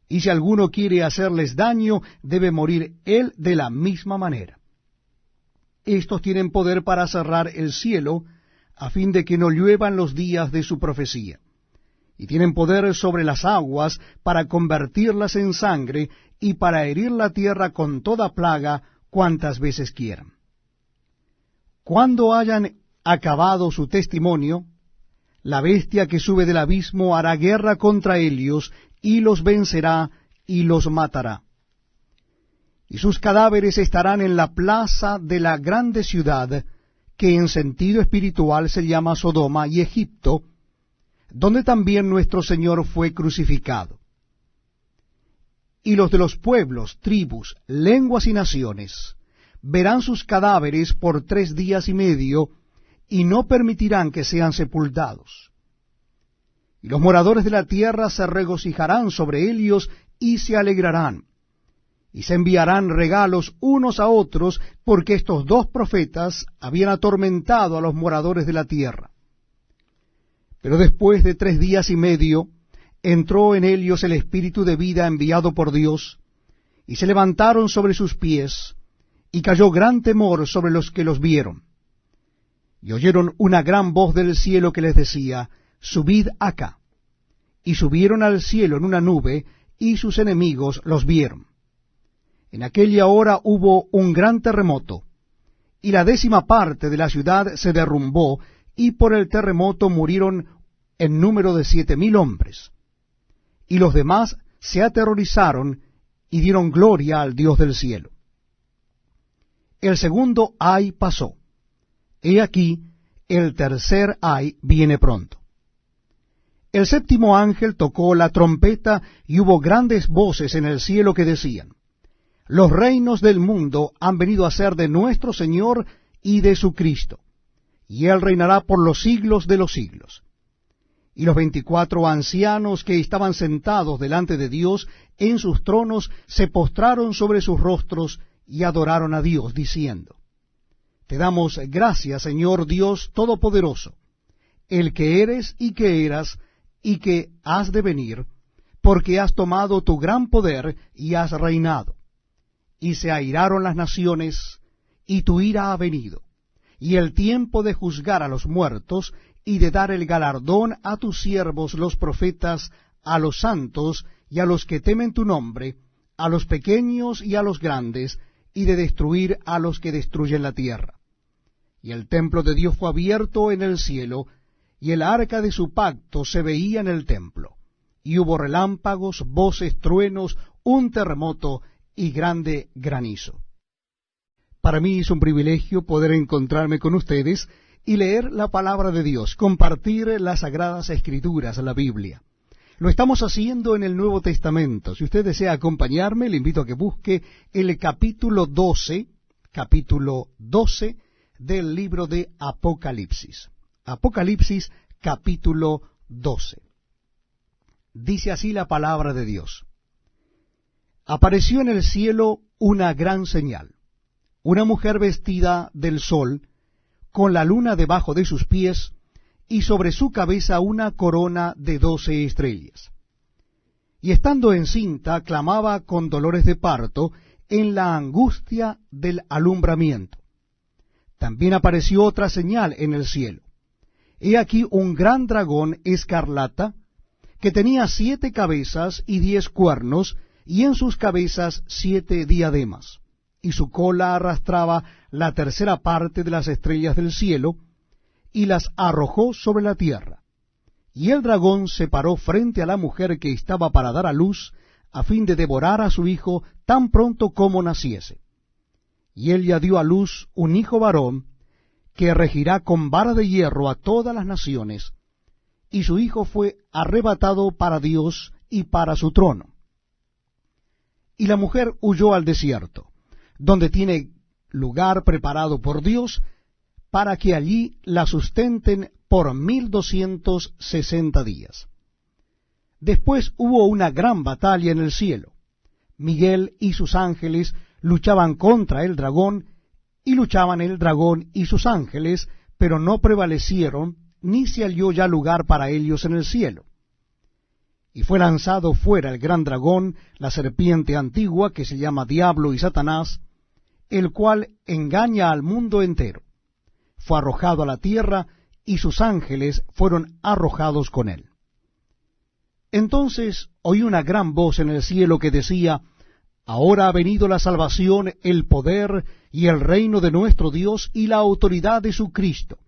Y si alguno quiere hacerles daño, debe morir él de la misma manera. Estos tienen poder para cerrar el cielo, a fin de que no lluevan los días de su profecía. Y tienen poder sobre las aguas para convertirlas en sangre, y para herir la tierra con toda plaga cuantas veces quieran. Cuando hayan acabado su testimonio, la bestia que sube del abismo hará guerra contra ellos, y los vencerá y los matará. Y sus cadáveres estarán en la plaza de la grande ciudad, que en sentido espiritual se llama Sodoma y Egipto, donde también nuestro Señor fue crucificado. Y los de los pueblos, tribus, lenguas y naciones verán sus cadáveres por 3 días y medio, y no permitirán que sean sepultados. Y los moradores de la tierra se regocijarán sobre ellos y se alegrarán, y se enviarán regalos unos a otros, porque estos 2 profetas habían atormentado a los moradores de la tierra. Pero después de 3 días y medio, entró en ellos el espíritu de vida enviado por Dios, y se levantaron sobre sus pies, y cayó gran temor sobre los que los vieron. Y oyeron una gran voz del cielo que les decía, subid acá. Y subieron al cielo en una nube, y sus enemigos los vieron. En aquella hora hubo un gran terremoto, y la 10ª parte de la ciudad se derrumbó, y por el terremoto murieron en número de 7,000 hombres. Y los demás se aterrorizaron, y dieron gloria al Dios del cielo. El segundo ay pasó. He aquí, el tercer ay viene pronto. El 7º ángel tocó la trompeta, y hubo grandes voces en el cielo que decían, los reinos del mundo han venido a ser de nuestro Señor y de su Cristo, y Él reinará por los siglos de los siglos. Y los 24 ancianos que estaban sentados delante de Dios en sus tronos se postraron sobre sus rostros y adoraron a Dios, diciendo, te damos gracias, Señor Dios Todopoderoso, el que eres y que eras y que has de venir, porque has tomado tu gran poder y has reinado. Y se airaron las naciones, y tu ira ha venido, y el tiempo de juzgar a los muertos, y de dar el galardón a tus siervos los profetas, a los santos y a los que temen tu nombre, a los pequeños y a los grandes, y de destruir a los que destruyen la tierra. Y el templo de Dios fue abierto en el cielo, y el arca de su pacto se veía en el templo. Y hubo relámpagos, voces, truenos, un terremoto y grande granizo. Para mí es un privilegio poder encontrarme con ustedes y leer la palabra de Dios, compartir las Sagradas Escrituras, la Biblia. Lo estamos haciendo en el Nuevo Testamento. Si usted desea acompañarme, le invito a que busque el capítulo 12 del libro de Apocalipsis. Apocalipsis capítulo 12. Dice así la palabra de Dios. Apareció en el cielo una gran señal, una mujer vestida del sol, con la luna debajo de sus pies, y sobre su cabeza una corona de 12 estrellas. Y estando encinta, clamaba con dolores de parto en la angustia del alumbramiento. También apareció otra señal en el cielo. He aquí un gran dragón escarlata, que tenía 7 cabezas y 10 cuernos, y en sus cabezas 7 diademas, y su cola arrastraba la tercera parte de las estrellas del cielo, y las arrojó sobre la tierra. Y el dragón se paró frente a la mujer que estaba para dar a luz, a fin de devorar a su hijo tan pronto como naciese. Y ella dio a luz un hijo varón, que regirá con vara de hierro a todas las naciones, y su hijo fue arrebatado para Dios y para su trono. Y la mujer huyó al desierto, donde tiene lugar preparado por Dios, para que allí la sustenten por 1260 días. Después hubo una gran batalla en el cielo. Miguel y sus ángeles luchaban contra el dragón, y luchaban el dragón y sus ángeles, pero no prevalecieron, ni se halló ya lugar para ellos en el cielo. Y fue lanzado fuera el gran dragón, la serpiente antigua, que se llama Diablo y Satanás, el cual engaña al mundo entero. Fue arrojado a la tierra, y sus ángeles fueron arrojados con él. Entonces oí una gran voz en el cielo que decía: Ahora ha venido la salvación, el poder y el reino de nuestro Dios y la autoridad de su Cristo,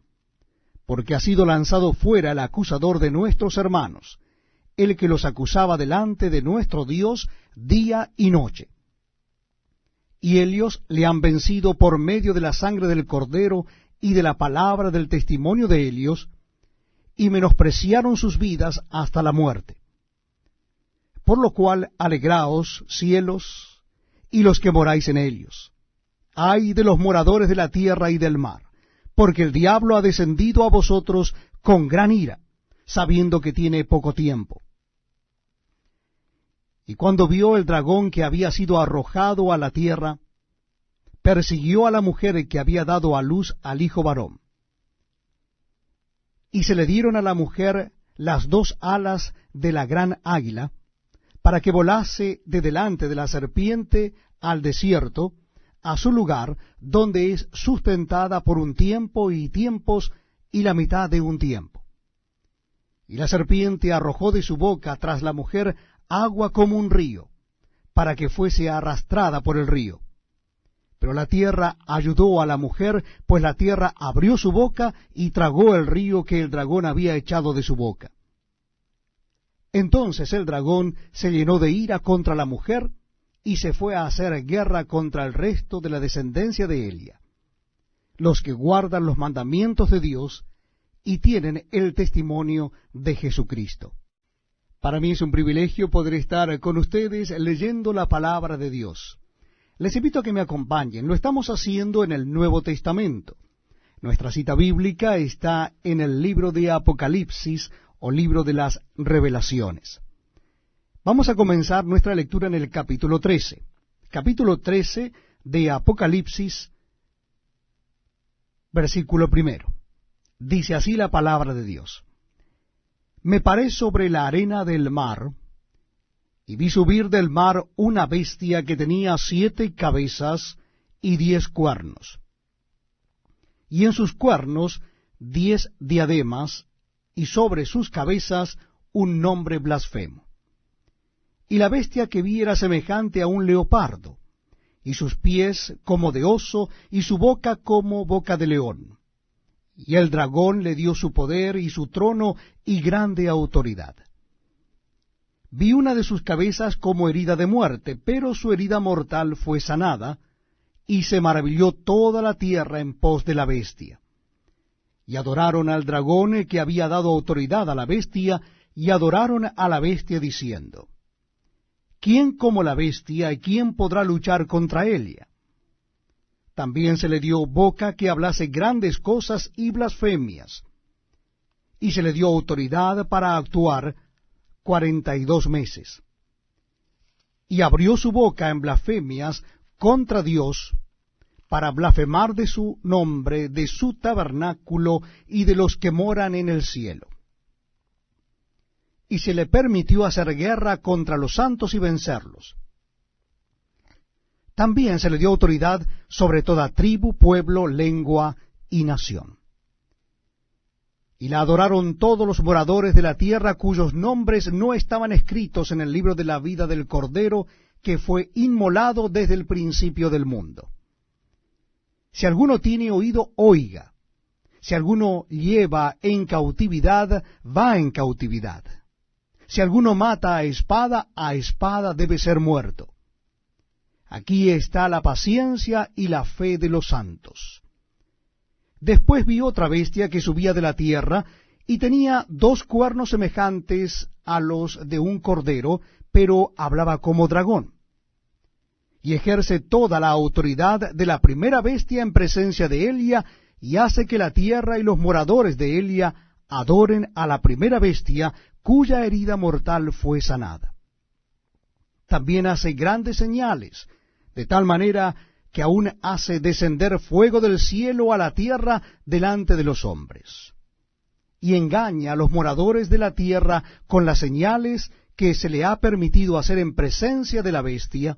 porque ha sido lanzado fuera el acusador de nuestros hermanos, el que los acusaba delante de nuestro Dios día y noche. Y ellos le han vencido por medio de la sangre del Cordero y de la palabra del testimonio de ellos, y menospreciaron sus vidas hasta la muerte. Por lo cual, alegraos, cielos, y los que moráis en ellos. Ay de los moradores de la tierra y del mar, porque el diablo ha descendido a vosotros con gran ira, sabiendo que tiene poco tiempo. Y cuando vio el dragón que había sido arrojado a la tierra, persiguió a la mujer que había dado a luz al hijo varón. Y se le dieron a la mujer las 2 alas de la gran águila, para que volase de delante de la serpiente al desierto, a su lugar, donde es sustentada por un tiempo y tiempos y la mitad de un tiempo. Y la serpiente arrojó de su boca tras la mujer agua como un río, para que fuese arrastrada por el río. Pero la tierra ayudó a la mujer, pues la tierra abrió su boca y tragó el río que el dragón había echado de su boca. Entonces el dragón se llenó de ira contra la mujer, y se fue a hacer guerra contra el resto de la descendencia de Elia, los que guardan los mandamientos de Dios y tienen el testimonio de Jesucristo. Para mí es un privilegio poder estar con ustedes leyendo la palabra de Dios. Les invito a que me acompañen. Lo estamos haciendo en el Nuevo Testamento. Nuestra cita bíblica está en el libro de Apocalipsis, o libro de las Revelaciones. Vamos a comenzar nuestra lectura en el capítulo 13. Capítulo 13 de Apocalipsis, versículo 1. Dice así la palabra de Dios. Me paré sobre la arena del mar, y vi subir del mar una bestia que tenía 7 cabezas y 10 cuernos, y en sus cuernos 10 diademas, y sobre sus cabezas un nombre blasfemo. Y la bestia que vi era semejante a un leopardo, y sus pies como de oso, y su boca como boca de león. Y el dragón le dio su poder y su trono y grande autoridad. Vi una de sus cabezas como herida de muerte, pero su herida mortal fue sanada, y se maravilló toda la tierra en pos de la bestia. Y adoraron al dragón que había dado autoridad a la bestia, y adoraron a la bestia diciendo: ¿Quién como la bestia y quién podrá luchar contra ella? También se le dio boca que hablase grandes cosas y blasfemias, y se le dio autoridad para actuar 42 meses. Y abrió su boca en blasfemias contra Dios, para blasfemar de su nombre, de su tabernáculo y de los que moran en el cielo. Y se le permitió hacer guerra contra los santos y vencerlos. También se le dio autoridad sobre toda tribu, pueblo, lengua y nación. Y la adoraron todos los moradores de la tierra cuyos nombres no estaban escritos en el libro de la vida del Cordero, que fue inmolado desde el principio del mundo. Si alguno tiene oído, oiga. Si alguno lleva en cautividad, va en cautividad. Si alguno mata a espada debe ser muerto. Aquí está la paciencia y la fe de los santos. Después vi otra bestia que subía de la tierra, y tenía 2 cuernos semejantes a los de un cordero, pero hablaba como dragón. Y ejerce toda la autoridad de la primera bestia en presencia de Elia, y hace que la tierra y los moradores de Elia adoren a la primera bestia, cuya herida mortal fue sanada. También hace grandes señales, de tal manera que aún hace descender fuego del cielo a la tierra delante de los hombres. Y engaña a los moradores de la tierra con las señales que se le ha permitido hacer en presencia de la bestia,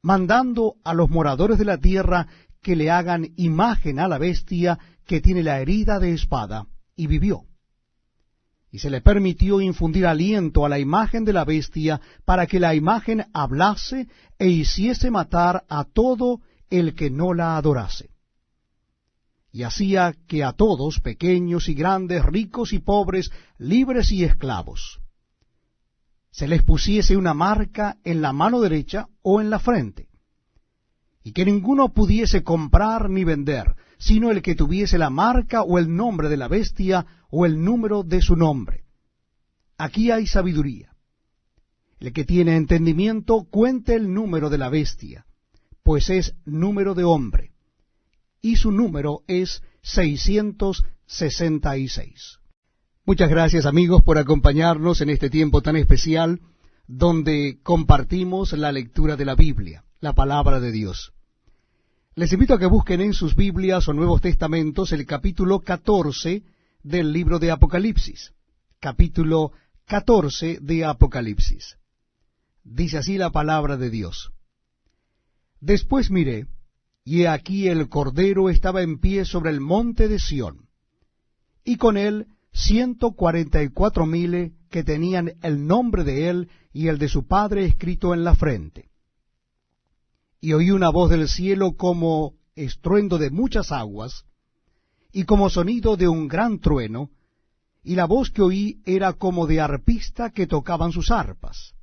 mandando a los moradores de la tierra que le hagan imagen a la bestia que tiene la herida de espada, y vivió. Y se le permitió infundir aliento a la imagen de la bestia, para que la imagen hablase e hiciese matar a todo el que no la adorase. Y hacía que a todos, pequeños y grandes, ricos y pobres, libres y esclavos, se les pusiese una marca en la mano derecha o en la frente, y que ninguno pudiese comprar ni vender, sino el que tuviese la marca o el nombre de la bestia o el número de su nombre. Aquí hay sabiduría. El que tiene entendimiento cuente el número de la bestia, pues es número de hombre, y su número es 666. Muchas gracias, amigos, por acompañarnos en este tiempo tan especial, donde compartimos la lectura de la Biblia, la palabra de Dios. Les invito a que busquen en sus Biblias o Nuevos Testamentos el capítulo 14 del libro de Apocalipsis. Capítulo 14 de Apocalipsis. Dice así la palabra de Dios. Después miré, y he aquí el Cordero estaba en pie sobre el monte de Sión, y con él 144,000 que tenían el nombre de él y el de su padre escrito en la frente. Y oí una voz del cielo como estruendo de muchas aguas, y como sonido de un gran trueno, y la voz que oí era como de arpista que tocaban sus arpas.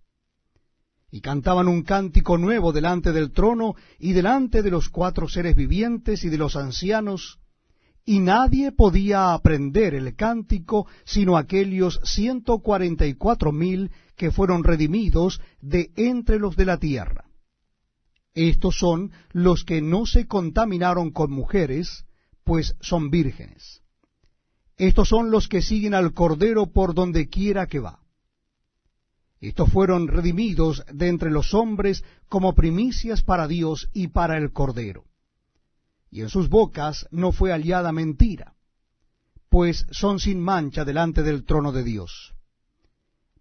Y cantaban un cántico nuevo delante del trono, y delante de los 4 seres vivientes y de los ancianos, y nadie podía aprender el cántico, sino aquellos 144,000 que fueron redimidos de entre los de la tierra. Estos son los que no se contaminaron con mujeres, pues son vírgenes. Estos son los que siguen al Cordero por donde quiera que va. Estos fueron redimidos de entre los hombres como primicias para Dios y para el Cordero. Y en sus bocas no fue hallada mentira, pues son sin mancha delante del trono de Dios.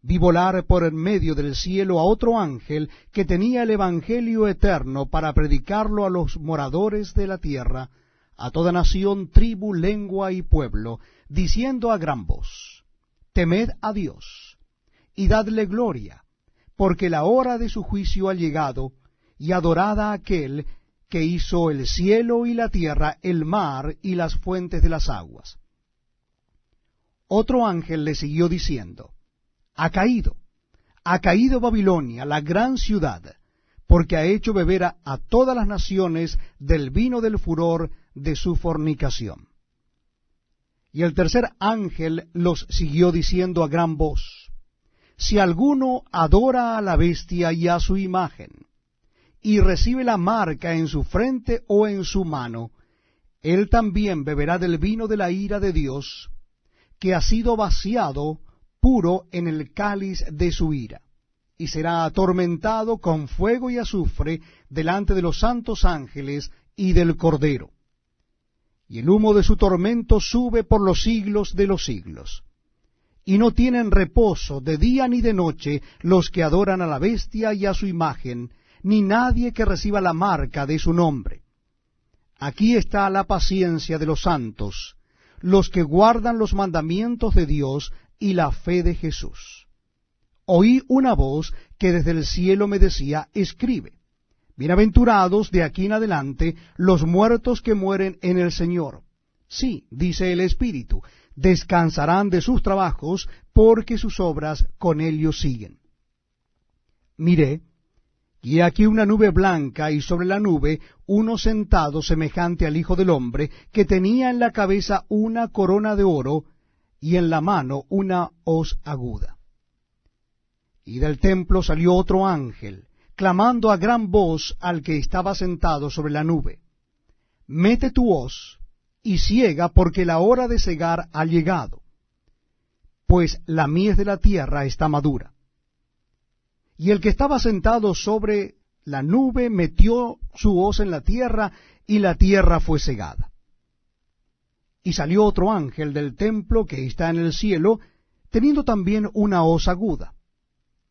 Vi volar por en medio del cielo a otro ángel que tenía el Evangelio eterno para predicarlo a los moradores de la tierra, a toda nación, tribu, lengua y pueblo, diciendo a gran voz: Temed a Dios, y dadle gloria, porque la hora de su juicio ha llegado, y adorad a aquel que hizo el cielo y la tierra, el mar y las fuentes de las aguas. Otro ángel le siguió diciendo: ha caído Babilonia, la gran ciudad, porque ha hecho beber a todas las naciones del vino del furor de su fornicación. Y el tercer ángel los siguió diciendo a gran voz: si alguno adora a la bestia y a su imagen, y recibe la marca en su frente o en su mano, él también beberá del vino de la ira de Dios, que ha sido vaciado puro en el cáliz de su ira, y será atormentado con fuego y azufre delante de los santos ángeles y del Cordero. Y el humo de su tormento sube por los siglos de los siglos. Y no tienen reposo de día ni de noche los que adoran a la bestia y a su imagen, ni nadie que reciba la marca de su nombre. Aquí está la paciencia de los santos, los que guardan los mandamientos de Dios y la fe de Jesús. Oí una voz que desde el cielo me decía, escribe, bienaventurados de aquí en adelante los muertos que mueren en el Señor. Sí, dice el Espíritu, descansarán de sus trabajos, porque sus obras con ellos siguen. Miré, y aquí una nube blanca, y sobre la nube uno sentado semejante al Hijo del Hombre, que tenía en la cabeza una corona de oro, y en la mano una hoz aguda. Y del templo salió otro ángel, clamando a gran voz al que estaba sentado sobre la nube, mete tu hoz, y ciega, porque la hora de cegar ha llegado, pues la mies de la tierra está madura. Y el que estaba sentado sobre la nube metió su hoz en la tierra, y la tierra fue cegada. Y salió otro ángel del templo que está en el cielo, teniendo también una hoz aguda.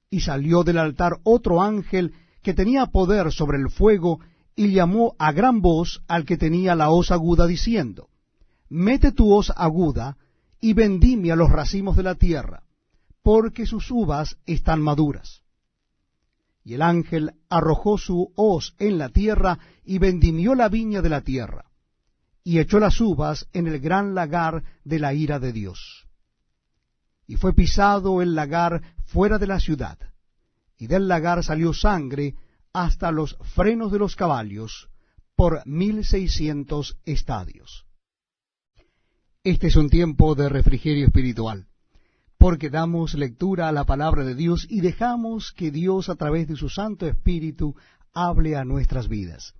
Y salió del altar otro ángel que tenía poder sobre el fuego, y llamó a gran voz al que tenía la hoz aguda, diciendo, mete tu hoz aguda, y vendimia los racimos de la tierra, porque sus uvas están maduras. Y el ángel arrojó su hoz en la tierra, y vendimió la viña de la tierra, y echó las uvas en el gran lagar de la ira de Dios. Y fue pisado el lagar fuera de la ciudad, y del lagar salió sangre hasta los frenos de los caballos, por 1600 estadios. Este es un tiempo de refrigerio espiritual, porque damos lectura a la palabra de Dios y dejamos que Dios a través de su Santo Espíritu hable a nuestras vidas.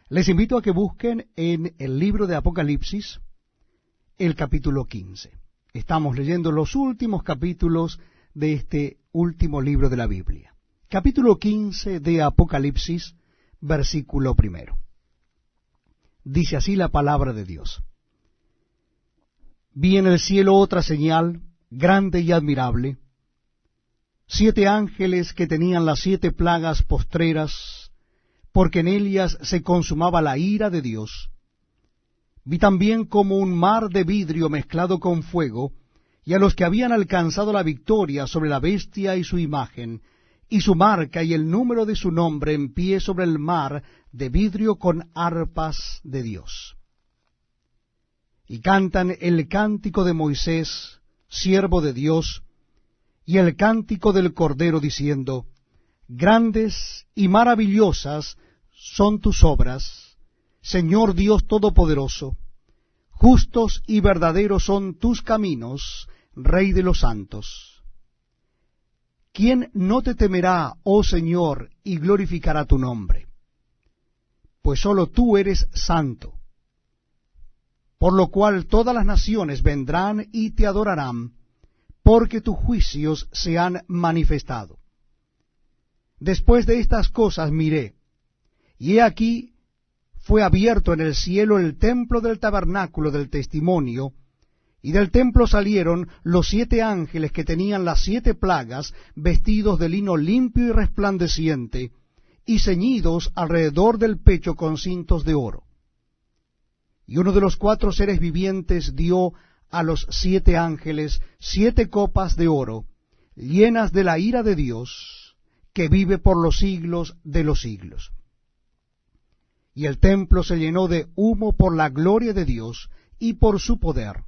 Les invito a que busquen en el libro de Apocalipsis el capítulo 15. Estamos leyendo los últimos capítulos de este último libro de la Biblia. Capítulo 15 de Apocalipsis, versículo 1. Dice así la palabra de Dios. Vi en el cielo otra señal, grande y admirable, 7 ángeles que tenían las 7 plagas postreras, porque en ellas se consumaba la ira de Dios. Vi también como un mar de vidrio mezclado con fuego, y a los que habían alcanzado la victoria sobre la bestia y su imagen, y su marca y el número de su nombre en pie sobre el mar de vidrio con arpas de Dios. Y cantan el cántico de Moisés, siervo de Dios, y el cántico del Cordero, diciendo, grandes y maravillosas son tus obras, Señor Dios Todopoderoso, justos y verdaderos son tus caminos, Rey de los santos. ¿Quién no te temerá, oh Señor, y glorificará tu nombre? Pues sólo tú eres santo. Por lo cual todas las naciones vendrán y te adorarán, porque tus juicios se han manifestado. Después de estas cosas miré, y he aquí fue abierto en el cielo el templo del tabernáculo del testimonio, y del templo salieron los 7 ángeles que tenían las 7 plagas, vestidos de lino limpio y resplandeciente, y ceñidos alrededor del pecho con cintos de oro. Y uno de los 4 seres vivientes dio a los 7 ángeles 7 copas de oro, llenas de la ira de Dios, que vive por los siglos de los siglos. Y el templo se llenó de humo por la gloria de Dios y por su poder,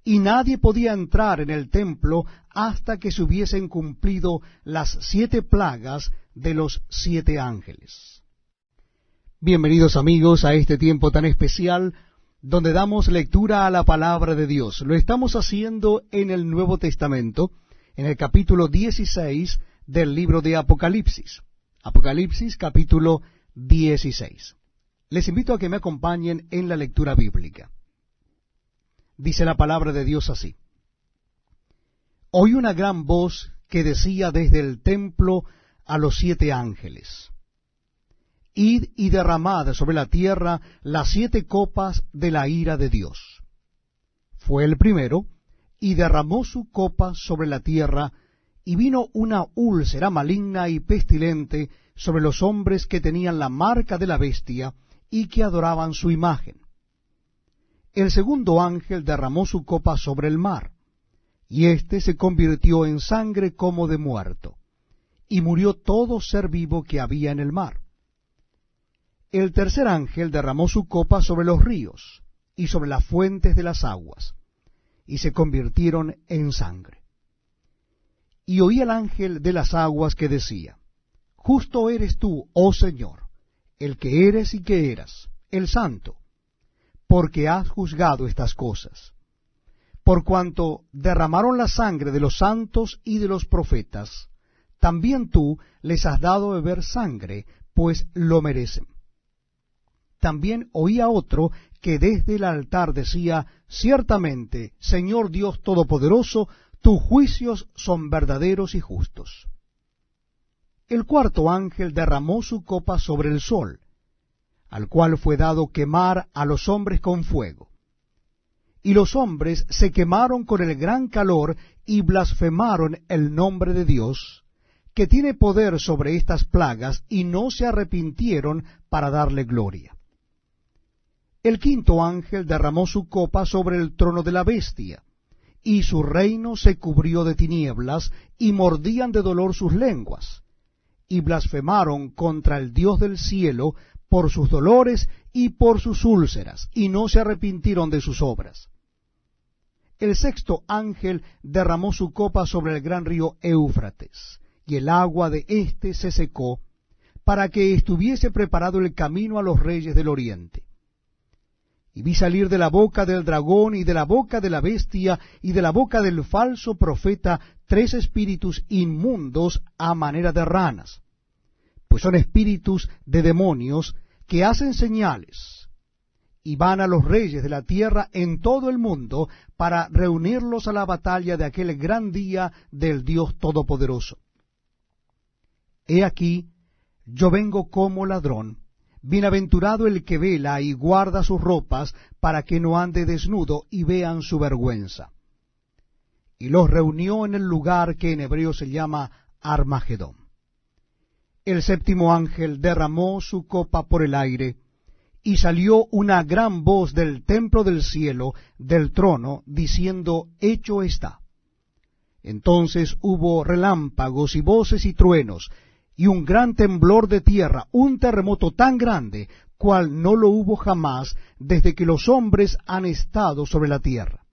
y nadie podía entrar en el templo hasta que se hubiesen cumplido las 7 plagas de los 7 ángeles. Bienvenidos amigos a este tiempo tan especial donde damos lectura a la palabra de Dios. Lo estamos haciendo en el Nuevo Testamento, en el capítulo 16 del libro de Apocalipsis. Apocalipsis capítulo 16. Les invito a que me acompañen en la lectura bíblica. Dice la palabra de Dios así: Oí una gran voz que decía desde el templo a los 7 ángeles: Id y derramad sobre la tierra las 7 copas de la ira de Dios. Fue el primero, y derramó su copa sobre la tierra, y vino una úlcera maligna y pestilente sobre los hombres que tenían la marca de la bestia y que adoraban su imagen. El segundo ángel derramó su copa sobre el mar, y éste se convirtió en sangre como de muerto, y murió todo ser vivo que había en el mar. El tercer ángel derramó su copa sobre los ríos y sobre las fuentes de las aguas, y se convirtieron en sangre. Y oí al ángel de las aguas que decía: Justo eres tú, oh Señor, el que eres y que eras, el Santo, porque has juzgado estas cosas. Por cuanto derramaron la sangre de los santos y de los profetas, también tú les has dado a beber sangre, pues lo merecen. También oí a otro que desde el altar decía: Ciertamente, Señor Dios Todopoderoso, tus juicios son verdaderos y justos. El cuarto ángel derramó su copa sobre el sol, al cual fue dado quemar a los hombres con fuego. Y los hombres se quemaron con el gran calor y blasfemaron el nombre de Dios, que tiene poder sobre estas plagas, y no se arrepintieron para darle gloria. El quinto ángel derramó su copa sobre el trono de la bestia, y su reino se cubrió de tinieblas, y mordían de dolor sus lenguas, y blasfemaron contra el Dios del cielo por sus dolores y por sus úlceras, y no se arrepintieron de sus obras. El sexto ángel derramó su copa sobre el gran río Éufrates, y el agua de éste se secó, para que estuviese preparado el camino a los reyes del oriente. Y vi salir de la boca del dragón y de la boca de la bestia y de la boca del falso profeta 3 espíritus inmundos a manera de ranas, pues son espíritus de demonios que hacen señales, y van a los reyes de la tierra en todo el mundo para reunirlos a la batalla de aquel gran día del Dios Todopoderoso. He aquí, yo vengo como ladrón. Bienaventurado el que vela y guarda sus ropas, para que no ande desnudo y vean su vergüenza. Y los reunió en el lugar que en hebreo se llama Armagedón. El séptimo ángel derramó su copa por el aire, y salió una gran voz del templo del cielo, del trono, diciendo: Hecho está. Entonces hubo relámpagos y voces y truenos, y un gran temblor de tierra, un terremoto tan grande, cual no lo hubo jamás desde que los hombres han estado sobre la tierra.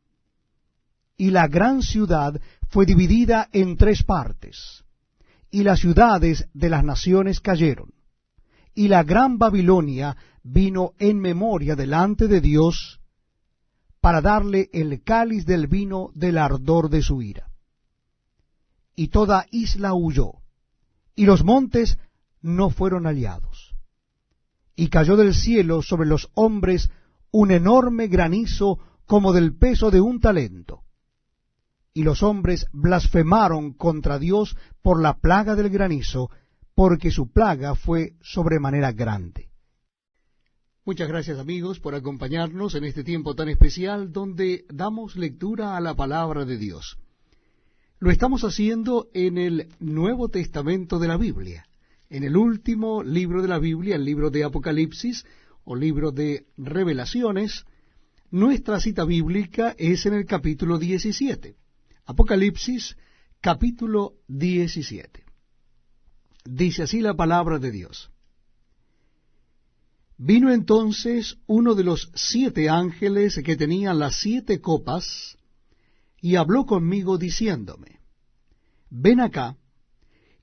Y la gran ciudad fue dividida en 3 partes, y las ciudades de las naciones cayeron. Y la gran Babilonia vino en memoria delante de Dios, para darle el cáliz del vino del ardor de su ira. Y toda isla huyó, y los montes no fueron hallados. Y cayó del cielo sobre los hombres un enorme granizo como del peso de un talento. Y los hombres blasfemaron contra Dios por la plaga del granizo, porque su plaga fue sobremanera grande. Muchas gracias, amigos, por acompañarnos en este tiempo tan especial donde damos lectura a la palabra de Dios. Lo estamos haciendo en el Nuevo Testamento de la Biblia, en el último libro de la Biblia, el libro de Apocalipsis o libro de Revelaciones. Nuestra cita bíblica es en el capítulo 17. Apocalipsis, capítulo 17. Dice así la palabra de Dios. Vino entonces uno de los 7 ángeles que tenían las 7 copas, y habló conmigo diciéndome: Ven acá,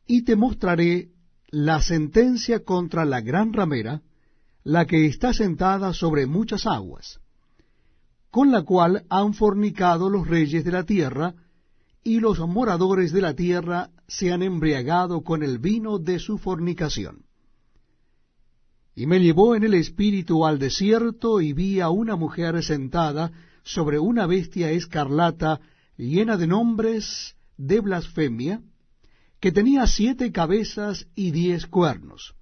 y te mostraré la sentencia contra la gran ramera, la que está sentada sobre muchas aguas, con la cual han fornicado los reyes de la tierra, y los moradores de la tierra se han embriagado con el vino de su fornicación. Y me llevó en el espíritu al desierto, y vi a una mujer sentada sobre una bestia escarlata, llena de nombres de blasfemia, que tenía 7 cabezas y 10 cuernos.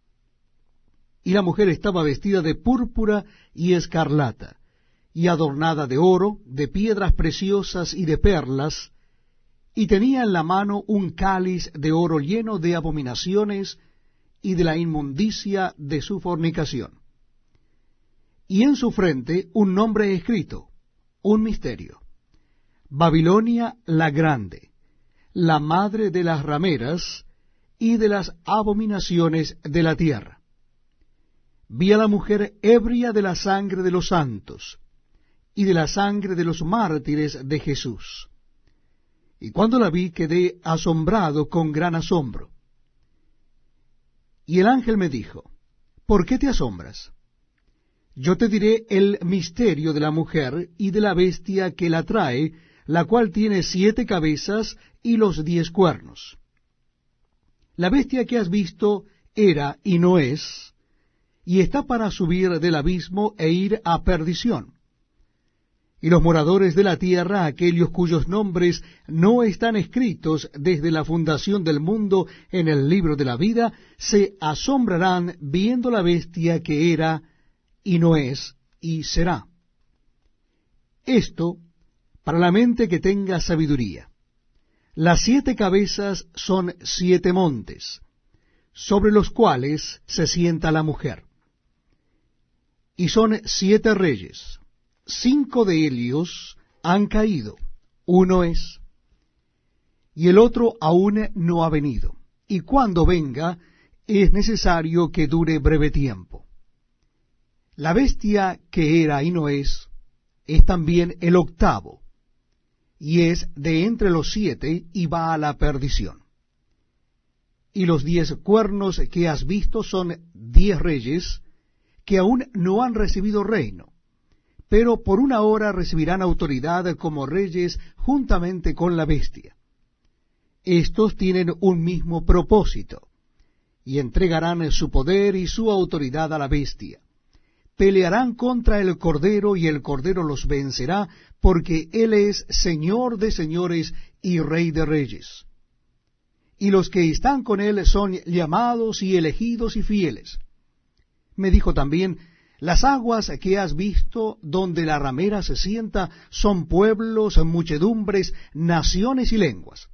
Y la mujer estaba vestida de púrpura y escarlata, y adornada de oro, de piedras preciosas y de perlas, y tenía en la mano un cáliz de oro lleno de abominaciones y de la inmundicia de su fornicación. Y en su frente un nombre escrito, un misterio: Babilonia la Grande, la madre de las rameras y de las abominaciones de la tierra. Vi a la mujer ebria de la sangre de los santos y de la sangre de los mártires de Jesús. Y cuando la vi quedé asombrado con gran asombro. Y el ángel me dijo: ¿por qué te asombras? Yo te diré el misterio de la mujer y de la bestia que la trae, la cual tiene 7 cabezas y los 10 cuernos. La bestia que has visto era y no es, y está para subir del abismo e ir a perdición. Y los moradores de la tierra, aquellos cuyos nombres no están escritos desde la fundación del mundo en el libro de la vida, se asombrarán viendo la bestia que era y no es y será. Esto para la mente que tenga sabiduría. Las 7 cabezas son 7 montes, sobre los cuales se sienta la mujer. Y son 7 reyes. 5 de ellos han caído, uno es, y el otro aún no ha venido, y cuando venga es necesario que dure breve tiempo. La bestia que era y no es también el octavo, y es de entre los 7 y va a la perdición. Y los 10 cuernos que has visto son 10 reyes que aún no han recibido reino, pero por una hora recibirán autoridad como reyes juntamente con la bestia. Estos tienen un mismo propósito, y entregarán su poder y su autoridad a la bestia. Pelearán contra el Cordero, y el Cordero los vencerá, porque Él es Señor de señores y Rey de reyes. Y los que están con Él son llamados y elegidos y fieles. Me dijo también: las aguas que has visto donde la ramera se sienta son pueblos, muchedumbres, naciones y lenguas.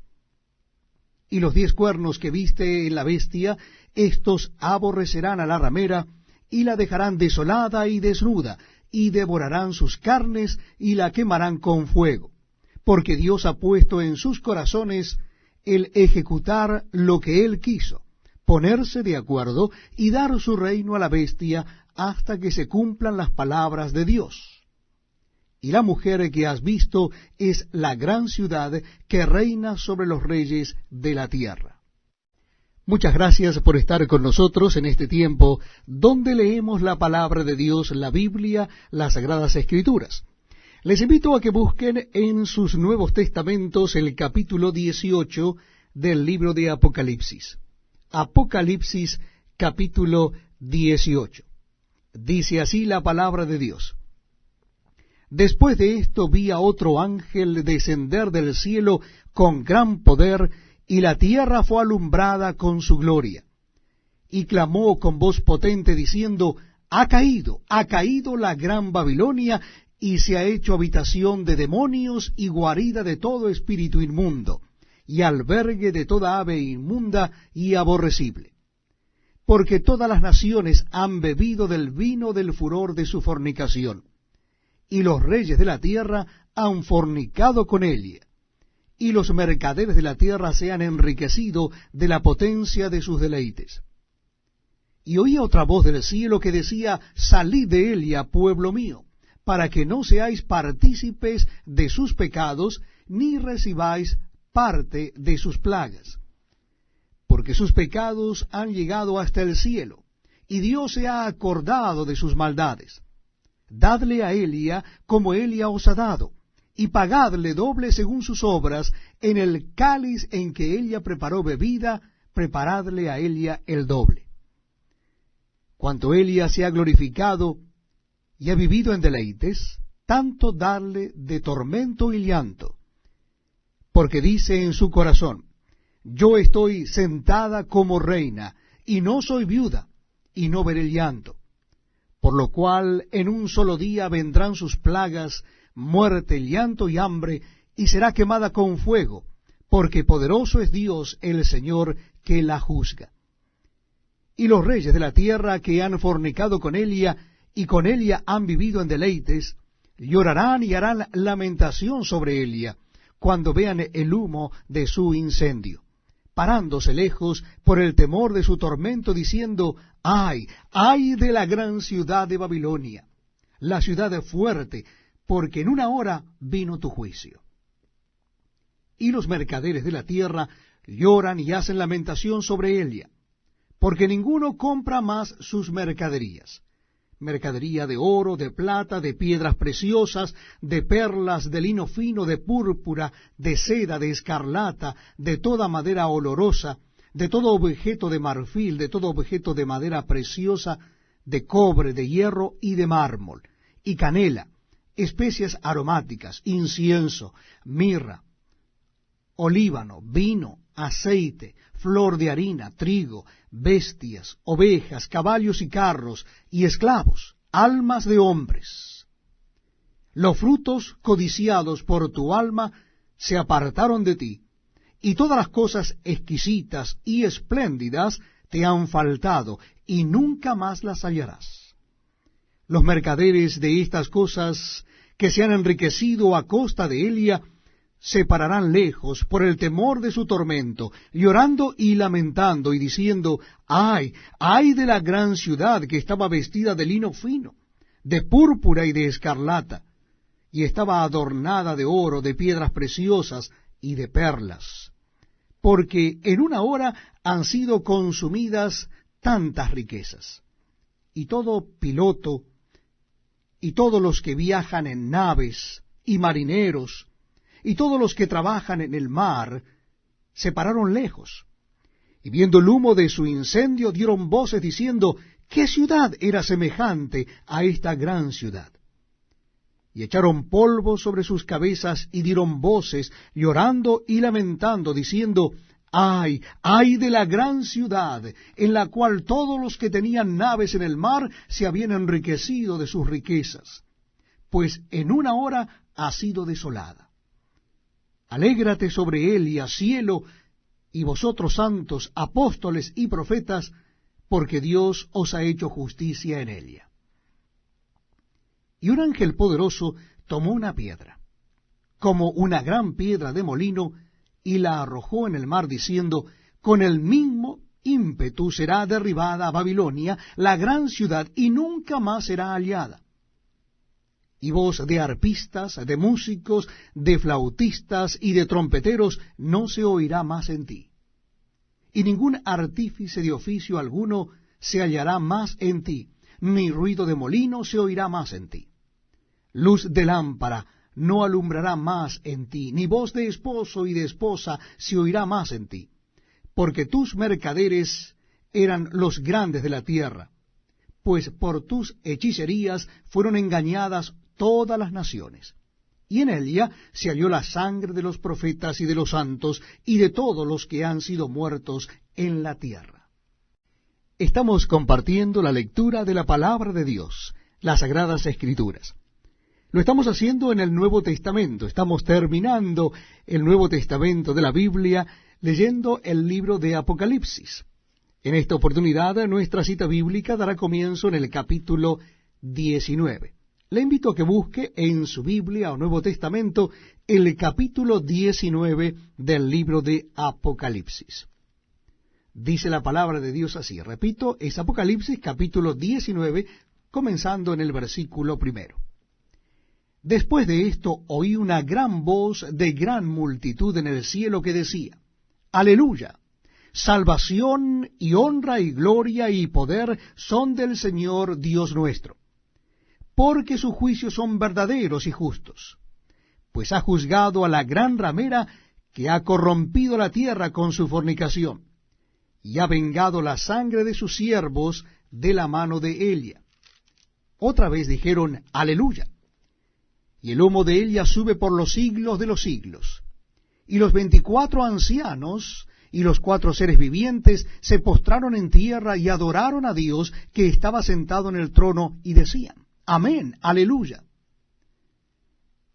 Y los 10 cuernos que viste en la bestia, estos aborrecerán a la ramera, y la dejarán desolada y desnuda, y devorarán sus carnes, y la quemarán con fuego. Porque Dios ha puesto en sus corazones el ejecutar lo que Él quiso, ponerse de acuerdo y dar su reino a la bestia, hasta que se cumplan las palabras de Dios. Y la mujer que has visto es la gran ciudad que reina sobre los reyes de la tierra. Muchas gracias por estar con nosotros en este tiempo donde leemos la palabra de Dios, la Biblia, las Sagradas Escrituras. Les invito a que busquen en sus Nuevos Testamentos el capítulo 18 del libro de Apocalipsis. Apocalipsis capítulo 18. Dice así la palabra de Dios: Después de esto vi a otro ángel descender del cielo con gran poder, y la tierra fue alumbrada con su gloria. Y clamó con voz potente diciendo: ha caído la gran Babilonia, y se ha hecho habitación de demonios y guarida de todo espíritu inmundo, y albergue de toda ave inmunda y aborrecible. Porque todas las naciones han bebido del vino del furor de su fornicación, y los reyes de la tierra han fornicado con ella, y los mercaderes de la tierra se han enriquecido de la potencia de sus deleites. Y oí otra voz del cielo que decía: salid de ella, pueblo mío, para que no seáis partícipes de sus pecados, ni recibáis parte de sus plagas. Porque sus pecados han llegado hasta el cielo, y Dios se ha acordado de sus maldades. Dadle a Elia como Elia os ha dado, y pagadle doble según sus obras. En el cáliz en que ella preparó bebida, preparadle a Elia el doble. cuanto Elia se ha glorificado y ha vivido en deleites, tanto darle de tormento y llanto, porque dice en su corazón, yo estoy sentada como reina, y no soy viuda, y no veré llanto. Por lo cual en un solo día vendrán sus plagas, muerte, llanto y hambre, y será quemada con fuego, porque poderoso es Dios el Señor que la juzga. Y los reyes de la tierra que han fornicado con Elia, y con Elia han vivido en deleites, llorarán y harán lamentación sobre Elia, cuando vean el humo de su incendio, parándose lejos por el temor de su tormento, diciendo, ¡ay, ay de la gran ciudad de Babilonia, la ciudad fuerte, porque en una hora vino tu juicio! Y los mercaderes de la tierra lloran y hacen lamentación sobre Elia, porque ninguno compra más sus mercaderías, mercadería de oro, de plata, de piedras preciosas, de perlas, de lino fino, de púrpura, de seda, de escarlata, de toda madera olorosa, de todo objeto de marfil, de todo objeto de madera preciosa, de cobre, de hierro y de mármol, y canela, especias aromáticas, incienso, mirra, olíbano, vino, aceite, flor de harina, trigo, bestias, ovejas, caballos y carros, y esclavos, almas de hombres. Los frutos codiciados por tu alma se apartaron de ti, y todas las cosas exquisitas y espléndidas te han faltado, y nunca más las hallarás. Los mercaderes de estas cosas que se han enriquecido a costa de Elia, se pararán lejos por el temor de su tormento, llorando y lamentando, y diciendo, ¡ay, ay de la gran ciudad que estaba vestida de lino fino, de púrpura y de escarlata, y estaba adornada de oro, de piedras preciosas y de perlas! Porque en una hora han sido consumidas tantas riquezas. Y todo piloto, y todos los que viajan en naves, y marineros, y todos los que trabajan en el mar, se pararon lejos, y viendo el humo de su incendio dieron voces diciendo, ¿qué ciudad era semejante a esta gran ciudad? Y echaron polvo sobre sus cabezas y dieron voces, llorando y lamentando, diciendo, ¡ay, ay de la gran ciudad, en la cual todos los que tenían naves en el mar se habían enriquecido de sus riquezas! Pues en una hora ha sido desolada. Alégrate sobre Elia, cielo, y vosotros santos, apóstoles y profetas, porque Dios os ha hecho justicia en Elia. Y un ángel poderoso tomó una piedra, como una gran piedra de molino, y la arrojó en el mar, diciendo, con el mismo ímpetu será derribada Babilonia, la gran ciudad, y nunca más será hallada. Y voz de arpistas, de músicos, de flautistas y de trompeteros no se oirá más en ti. Y ningún artífice de oficio alguno se hallará más en ti, ni ruido de molino se oirá más en ti. Luz de lámpara no alumbrará más en ti, ni voz de esposo y de esposa se oirá más en ti, porque tus mercaderes eran los grandes de la tierra, pues por tus hechicerías fueron engañadas todas las naciones. Y en ella se halló la sangre de los profetas y de los santos y de todos los que han sido muertos en la tierra. Estamos compartiendo la lectura de la palabra de Dios, las Sagradas Escrituras. Lo estamos haciendo en el Nuevo Testamento. Estamos terminando el Nuevo Testamento de la Biblia leyendo el libro de Apocalipsis. En esta oportunidad nuestra cita bíblica dará comienzo en el capítulo 19. Le invito a que busque en su Biblia o Nuevo Testamento el capítulo 19 del libro de Apocalipsis. Dice la palabra de Dios así, repito, es Apocalipsis capítulo 19, comenzando en el versículo 1. Después de esto oí una gran voz de gran multitud en el cielo que decía, Aleluya, salvación y honra y gloria y poder son del Señor Dios nuestro, porque sus juicios son verdaderos y justos, pues ha juzgado a la gran ramera que ha corrompido la tierra con su fornicación, y ha vengado la sangre de sus siervos de la mano de Elia. Otra vez dijeron, Aleluya. Y el humo de Elia sube por los siglos de los siglos. Y los 24 ancianos y los 4 seres vivientes se postraron en tierra y adoraron a Dios que estaba sentado en el trono, y decían, Amén, Aleluya.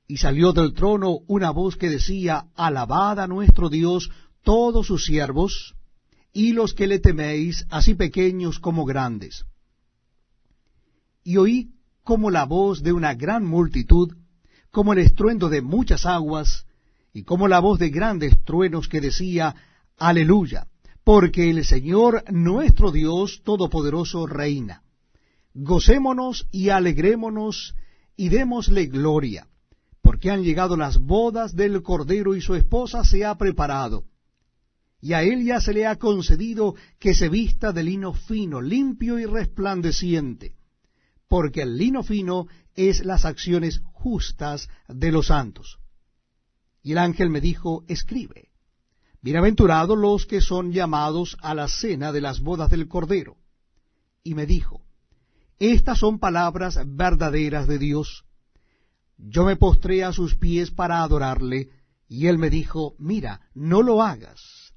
Y salió del trono una voz que decía, Alabad a nuestro Dios todos sus siervos, y los que le teméis, así pequeños como grandes. Y oí como la voz de una gran multitud, como el estruendo de muchas aguas, y como la voz de grandes truenos que decía, Aleluya, porque el Señor nuestro Dios Todopoderoso reina. Gocémonos y alegrémonos y démosle gloria, porque han llegado las bodas del Cordero y su esposa se ha preparado. Y a él ya se le ha concedido que se vista de lino fino, limpio y resplandeciente, porque el lino fino es las acciones justas de los santos. Y el ángel me dijo, escribe, bienaventurados los que son llamados a la cena de las bodas del Cordero. Y me dijo, estas son palabras verdaderas de Dios. Yo me postré a sus pies para adorarle, y él me dijo, mira, no lo hagas.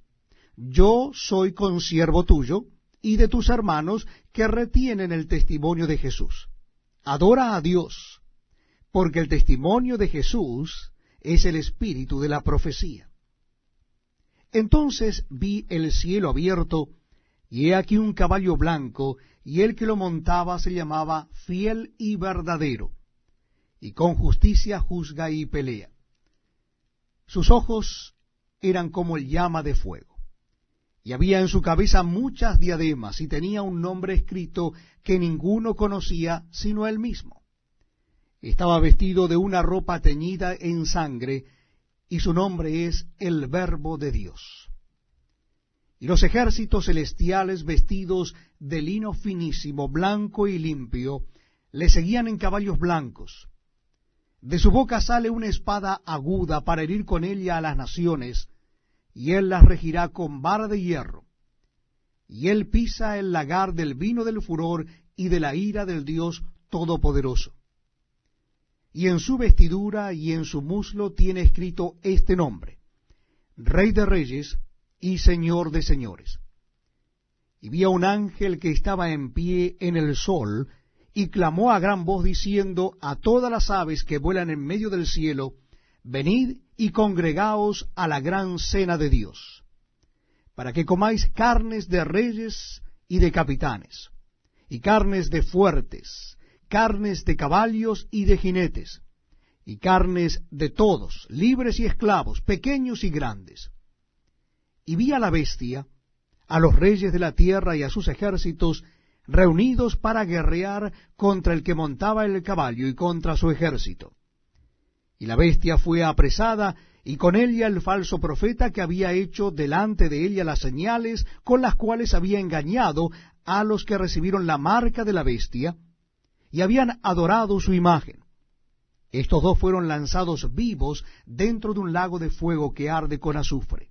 Yo soy consiervo tuyo y de tus hermanos que retienen el testimonio de Jesús. Adora a Dios, porque el testimonio de Jesús es el espíritu de la profecía. Entonces vi el cielo abierto, y he aquí un caballo blanco, y el que lo montaba se llamaba Fiel y Verdadero, y con justicia juzga y pelea. Sus ojos eran como el llama de fuego, y había en su cabeza muchas diademas, y tenía un nombre escrito que ninguno conocía sino él mismo. Estaba vestido de una ropa teñida en sangre, y su nombre es el Verbo de Dios. Y los ejércitos celestiales, vestidos de lino finísimo, blanco y limpio, le seguían en caballos blancos. De su boca sale una espada aguda para herir con ella a las naciones, y él las regirá con vara de hierro. Y él pisa el lagar del vino del furor y de la ira del Dios Todopoderoso. Y en su vestidura y en su muslo tiene escrito este nombre, Rey de Reyes y Señor de Señores. Y vi a un ángel que estaba en pie en el sol, y clamó a gran voz diciendo a todas las aves que vuelan en medio del cielo, venid y congregaos a la gran cena de Dios, para que comáis carnes de reyes y de capitanes, y carnes de fuertes, carnes de caballos y de jinetes, y carnes de todos, libres y esclavos, pequeños y grandes. Y vi a la bestia, a los reyes de la tierra y a sus ejércitos, reunidos para guerrear contra el que montaba el caballo y contra su ejército. Y la bestia fue apresada, y con ella el falso profeta que había hecho delante de ella las señales con las cuales había engañado a los que recibieron la marca de la bestia, y habían adorado su imagen. Estos dos fueron lanzados vivos dentro de un lago de fuego que arde con azufre.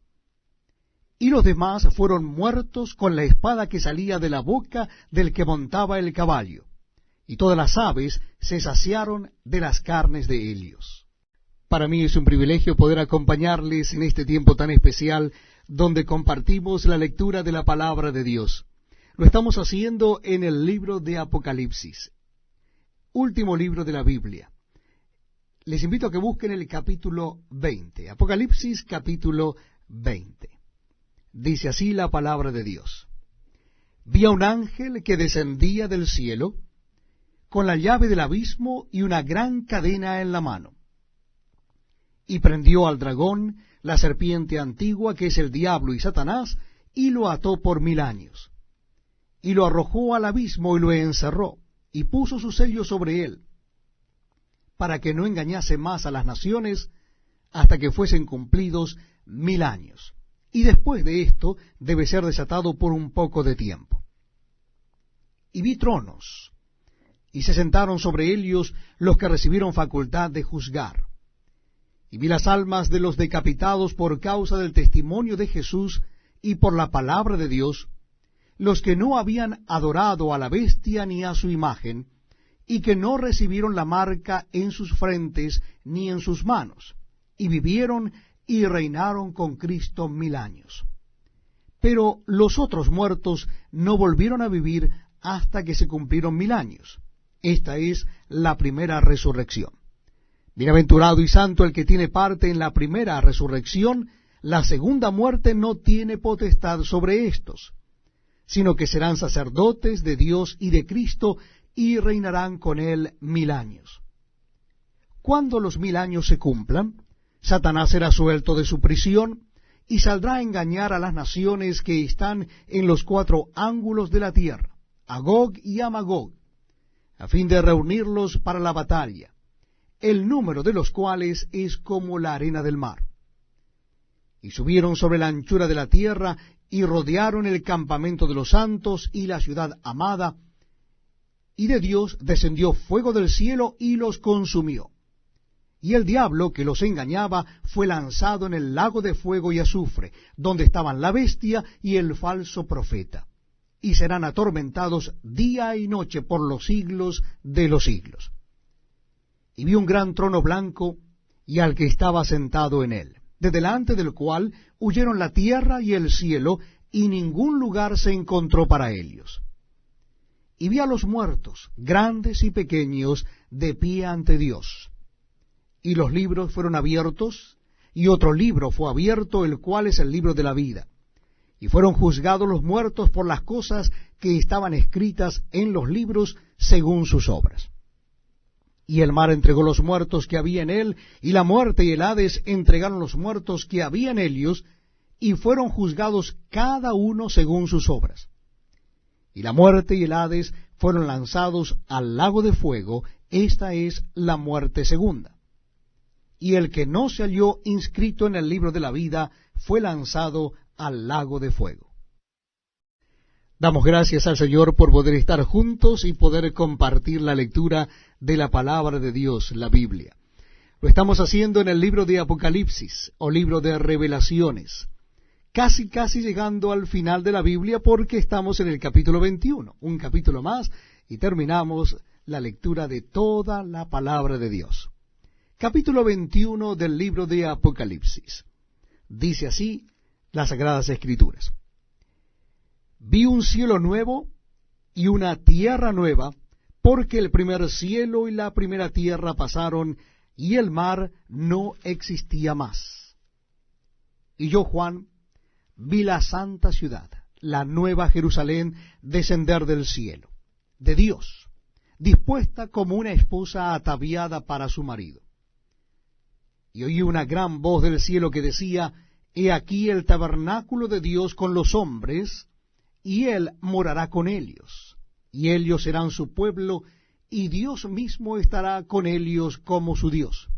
Y los demás fueron muertos con la espada que salía de la boca del que montaba el caballo, y todas las aves se saciaron de las carnes de ellos. Para mí es un privilegio poder acompañarles en este tiempo tan especial donde compartimos la lectura de la palabra de Dios. Lo estamos haciendo en el libro de Apocalipsis, último libro de la Biblia. Les invito a que busquen el capítulo 20, Apocalipsis capítulo 20. Dice así la palabra de Dios. Vi a un ángel que descendía del cielo con la llave del abismo y una gran cadena en la mano. Y prendió al dragón, la serpiente antigua, que es el diablo y Satanás, y lo ató por 1000 años. Y lo arrojó al abismo y lo encerró, y puso su sello sobre él, para que no engañase más a las naciones hasta que fuesen cumplidos 1000 años. Y después de esto debe ser desatado por un poco de tiempo. Y vi tronos, y se sentaron sobre ellos los que recibieron facultad de juzgar. Y vi las almas de los decapitados por causa del testimonio de Jesús y por la palabra de Dios, los que no habían adorado a la bestia ni a su imagen, y que no recibieron la marca en sus frentes ni en sus manos, y vivieron y reinaron con Cristo 1000 años. Pero los otros muertos no volvieron a vivir hasta que se cumplieron 1000 años. Esta es la primera resurrección. Bienaventurado y santo el que tiene parte en la primera resurrección. La segunda muerte no tiene potestad sobre éstos, sino que serán sacerdotes de Dios y de Cristo, y reinarán con él 1000 años. Cuando los 1000 años se cumplan, Satanás será suelto de su prisión, y saldrá a engañar a las naciones que están en los 4 ángulos de la tierra, a Gog y a Magog, a fin de reunirlos para la batalla, el número de los cuales es como la arena del mar. Y subieron sobre la anchura de la tierra, y rodearon el campamento de los santos y la ciudad amada, y de Dios descendió fuego del cielo y los consumió. Y el diablo que los engañaba fue lanzado en el lago de fuego y azufre, donde estaban la bestia y el falso profeta, y serán atormentados día y noche por los siglos de los siglos. Y vi un gran trono blanco, y al que estaba sentado en él, de delante del cual huyeron la tierra y el cielo, y ningún lugar se encontró para ellos. Y vi a los muertos, grandes y pequeños, de pie ante Dios. Y los libros fueron abiertos, y otro libro fue abierto, el cual es el libro de la vida. Y fueron juzgados los muertos por las cosas que estaban escritas en los libros según sus obras. Y el mar entregó los muertos que había en él, y la muerte y el Hades entregaron los muertos que había en ellos, y fueron juzgados cada uno según sus obras. Y la muerte y el Hades fueron lanzados al lago de fuego. Esta es la muerte segunda. Y el que no se halló inscrito en el libro de la vida fue lanzado al lago de fuego. Damos gracias al Señor por poder estar juntos y poder compartir la lectura de la palabra de Dios, la Biblia. Lo estamos haciendo en el libro de Apocalipsis, o libro de Revelaciones, casi llegando al final de la Biblia, porque estamos en el capítulo 21, un capítulo más, y terminamos la lectura de toda la palabra de Dios. Capítulo 21 del libro de Apocalipsis. Dice así las Sagradas Escrituras. Vi un cielo nuevo y una tierra nueva, porque el primer cielo y la primera tierra pasaron, y el mar no existía más. Y yo, Juan, vi la santa ciudad, la nueva Jerusalén, descender del cielo, de Dios, dispuesta como una esposa ataviada para su marido. Y oí una gran voz del cielo que decía: He aquí el tabernáculo de Dios con los hombres, y Él morará con ellos, y ellos serán su pueblo, y Dios mismo estará con ellos como su Dios.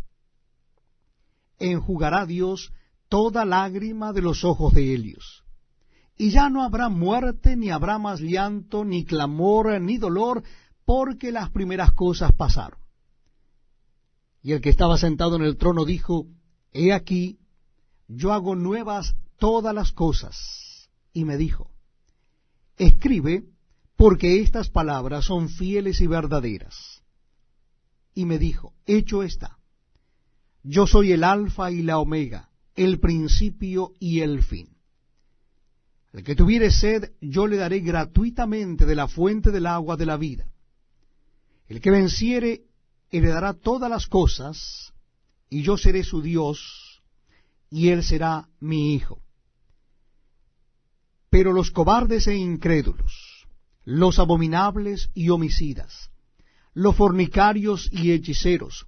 Enjugará Dios toda lágrima de los ojos de ellos, y ya no habrá muerte, ni habrá más llanto, ni clamor, ni dolor, porque las primeras cosas pasaron. Y el que estaba sentado en el trono dijo: He aquí, yo hago nuevas todas las cosas. Y me dijo: Escribe, porque estas palabras son fieles y verdaderas. Y me dijo: Hecho está. Yo soy el Alfa y la Omega, el principio y el fin. El que tuviere sed, yo le daré gratuitamente de la fuente del agua de la vida. El que venciere, heredará todas las cosas, y yo seré su Dios, y él será mi hijo. Pero los cobardes e incrédulos, los abominables y homicidas, los fornicarios y hechiceros,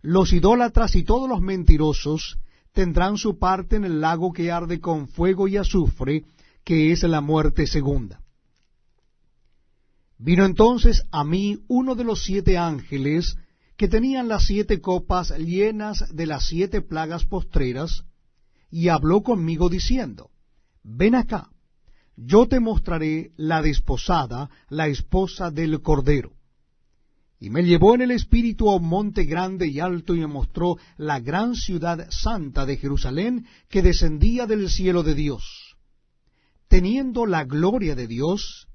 los idólatras y todos los mentirosos tendrán su parte en el lago que arde con fuego y azufre, que es la muerte segunda. Vino entonces a mí uno de los 7 ángeles que tenían las 7 copas llenas de las 7 plagas postreras, y habló conmigo diciendo: Ven acá, yo te mostraré la desposada, la esposa del Cordero. Y me llevó en el espíritu a un monte grande y alto, y me mostró la gran ciudad santa de Jerusalén, que descendía del cielo de Dios, teniendo la gloria de Dios,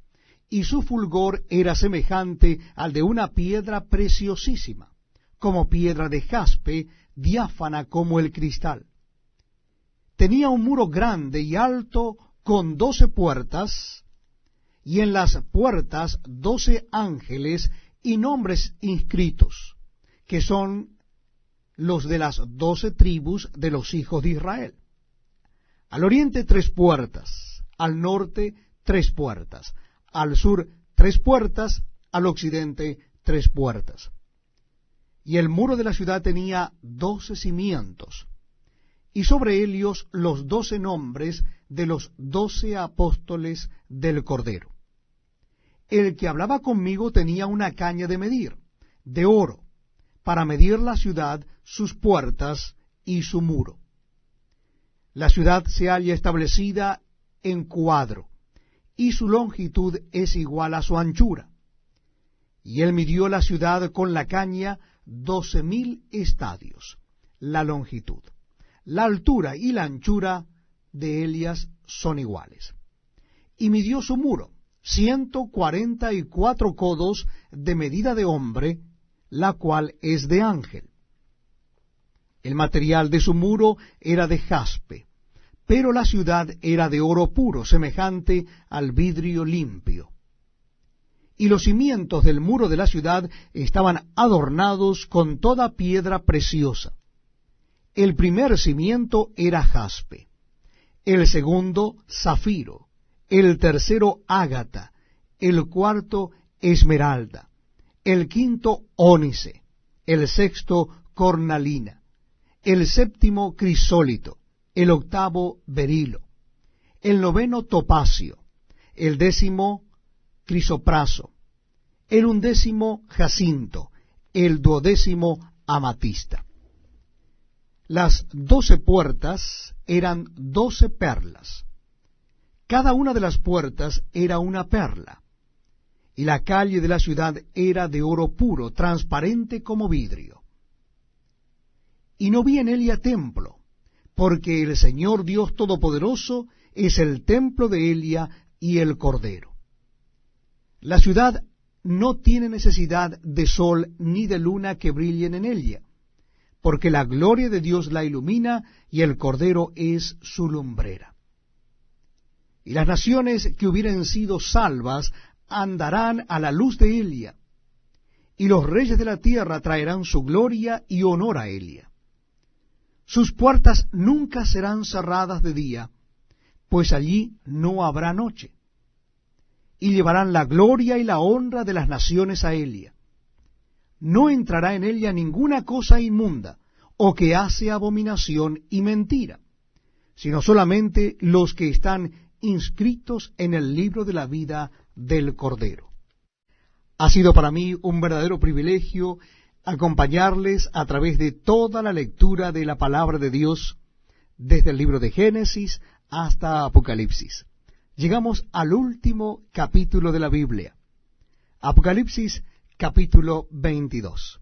y su fulgor era semejante al de una piedra preciosísima, como piedra de jaspe, diáfana como el cristal. Tenía un muro grande y alto con 12 puertas, y en las puertas 12 ángeles y nombres inscritos, que son los de las 12 tribus de los hijos de Israel. Al oriente 3 puertas, al norte 3 puertas, al sur 3 puertas, al occidente 3 puertas. Y el muro de la ciudad tenía 12 cimientos, y sobre ellos los 12 nombres de los 12 apóstoles del Cordero. El que hablaba conmigo tenía una caña de medir, de oro, para medir la ciudad, sus puertas y su muro. La ciudad se halla establecida en cuadro, y su longitud es igual a su anchura. Y él midió la ciudad con la caña 12,000 estadios, la longitud. La altura y la anchura de ellas son iguales. Y midió su muro, 144 codos de medida de hombre, la cual es de ángel. El material de su muro era de jaspe, pero la ciudad era de oro puro, semejante al vidrio limpio. Y los cimientos del muro de la ciudad estaban adornados con toda piedra preciosa. El primer cimiento era jaspe, el segundo zafiro, el tercero ágata, el cuarto esmeralda, el quinto ónice, el sexto cornalina, el séptimo crisólito, el octavo berilo, el noveno topacio, el 10º crisopraso, el 11º jacinto, el 12º amatista. Las 12 puertas eran 12 perlas. Cada una de las puertas era una perla, y la calle de la ciudad era de oro puro, transparente como vidrio. Y no vi en ella templo, porque el Señor Dios Todopoderoso es el templo de Elia y el Cordero. La ciudad no tiene necesidad de sol ni de luna que brillen en ella, porque la gloria de Dios la ilumina y el Cordero es su lumbrera. Y las naciones que hubieren sido salvas andarán a la luz de Elia, y los reyes de la tierra traerán su gloria y honor a Elia. Sus puertas nunca serán cerradas de día, pues allí no habrá noche. Y llevarán la gloria y la honra de las naciones a Elia. No entrará en ella ninguna cosa inmunda, o que hace abominación y mentira, sino solamente los que están inscritos en el libro de la vida del Cordero. Ha sido para mí un verdadero privilegio acompañarles a través de toda la lectura de la palabra de Dios, desde el libro de Génesis hasta Apocalipsis. Llegamos al último capítulo de la Biblia, Apocalipsis capítulo 22.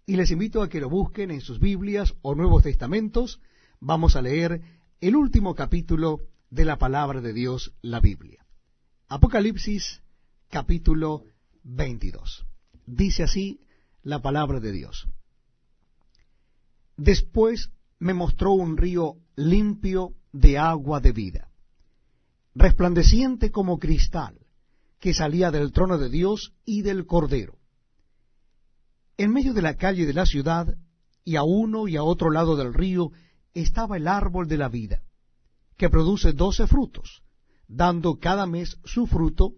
Y les invito a que lo busquen en sus Biblias o Nuevos Testamentos. Vamos a leer el último capítulo de la palabra de Dios, la Biblia. Apocalipsis capítulo 22. Dice así la palabra de Dios. Después me mostró un río limpio de agua de vida, resplandeciente como cristal, que salía del trono de Dios y del Cordero. En medio de la calle de la ciudad, y a uno y a otro lado del río, estaba el árbol de la vida, que produce 12 frutos, dando cada mes su fruto,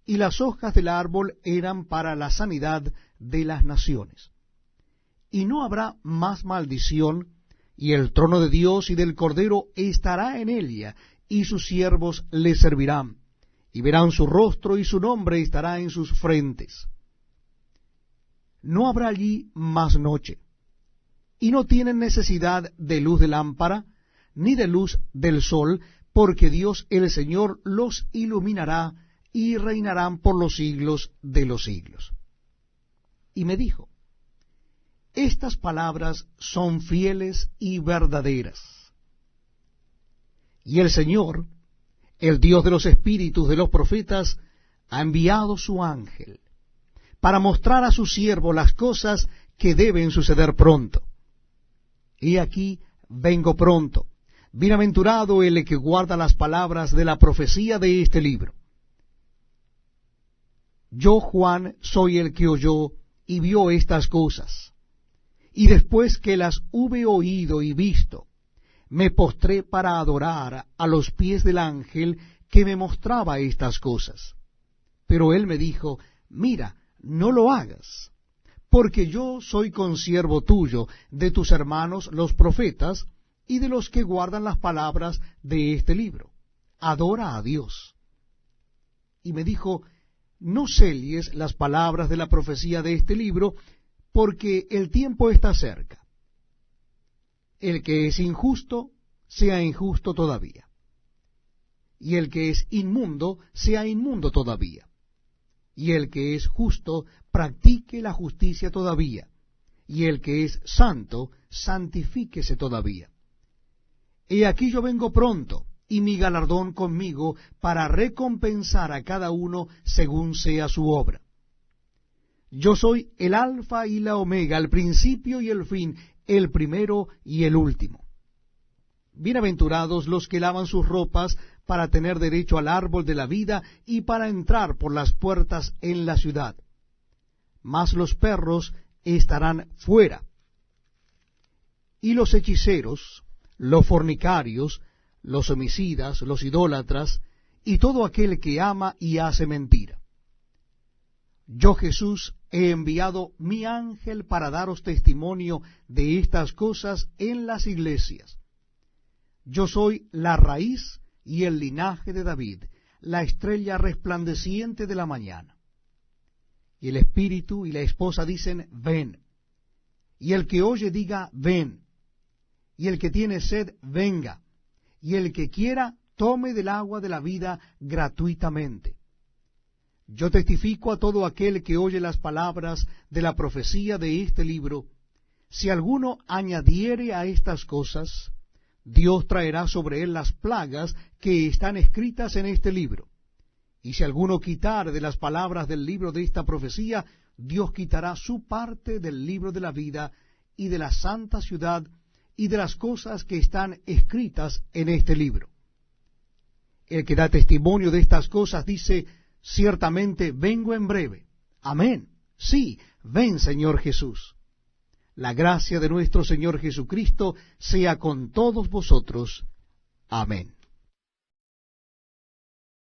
y las hojas del árbol eran para la sanidad de las naciones. Y no habrá más maldición, y el trono de Dios y del Cordero estará en ella, y sus siervos le servirán, y verán su rostro, y su nombre estará en sus frentes. No habrá allí más noche, y no tienen necesidad de luz de lámpara, ni de luz del sol, porque Dios el Señor los iluminará, y reinarán por los siglos de los siglos. Y me dijo, estas palabras son fieles y verdaderas. Y el Señor, el Dios de los espíritus de los profetas ha enviado su ángel para mostrar a su siervo las cosas que deben suceder pronto. He aquí, vengo pronto. Bienaventurado el que guarda las palabras de la profecía de este libro. Yo, Juan, soy el que oyó y vio estas cosas. Y después que las hube oído y visto, me postré para adorar a los pies del ángel que me mostraba estas cosas. Pero él me dijo, mira, no lo hagas, porque yo soy consiervo tuyo, de tus hermanos los profetas, y de los que guardan las palabras de este libro. Adora a Dios. Y me dijo, no selles las palabras de la profecía de este libro, porque el tiempo está cerca. El que es injusto, sea injusto todavía. Y el que es inmundo, sea inmundo todavía. Y el que es justo, practique la justicia todavía. Y el que es santo, santifíquese todavía. He aquí yo vengo pronto, y mi galardón conmigo, para recompensar a cada uno según sea su obra. Yo soy el alfa y la omega, el principio y el fin, el primero y el último. Bienaventurados los que lavan sus ropas para tener derecho al árbol de la vida y para entrar por las puertas en la ciudad. Mas los perros estarán fuera. Y los hechiceros, los fornicarios, los homicidas, los idólatras, y todo aquel que ama y hace mentira. Yo, Jesús, he enviado mi ángel para daros testimonio de estas cosas en las iglesias. Yo soy la raíz y el linaje de David, la estrella resplandeciente de la mañana. Y el espíritu y la esposa dicen, ven. Y el que oye diga, ven. Y el que tiene sed, venga. Y el que quiera, tome del agua de la vida gratuitamente. Yo testifico a todo aquel que oye las palabras de la profecía de este libro. Si alguno añadiere a estas cosas, Dios traerá sobre él las plagas que están escritas en este libro. Y si alguno quitare de las palabras del libro de esta profecía, Dios quitará su parte del libro de la vida y de la santa ciudad y de las cosas que están escritas en este libro. El que da testimonio de estas cosas dice, ciertamente vengo en breve. Amén. Sí, ven, Señor Jesús. La gracia de nuestro Señor Jesucristo sea con todos vosotros. Amén.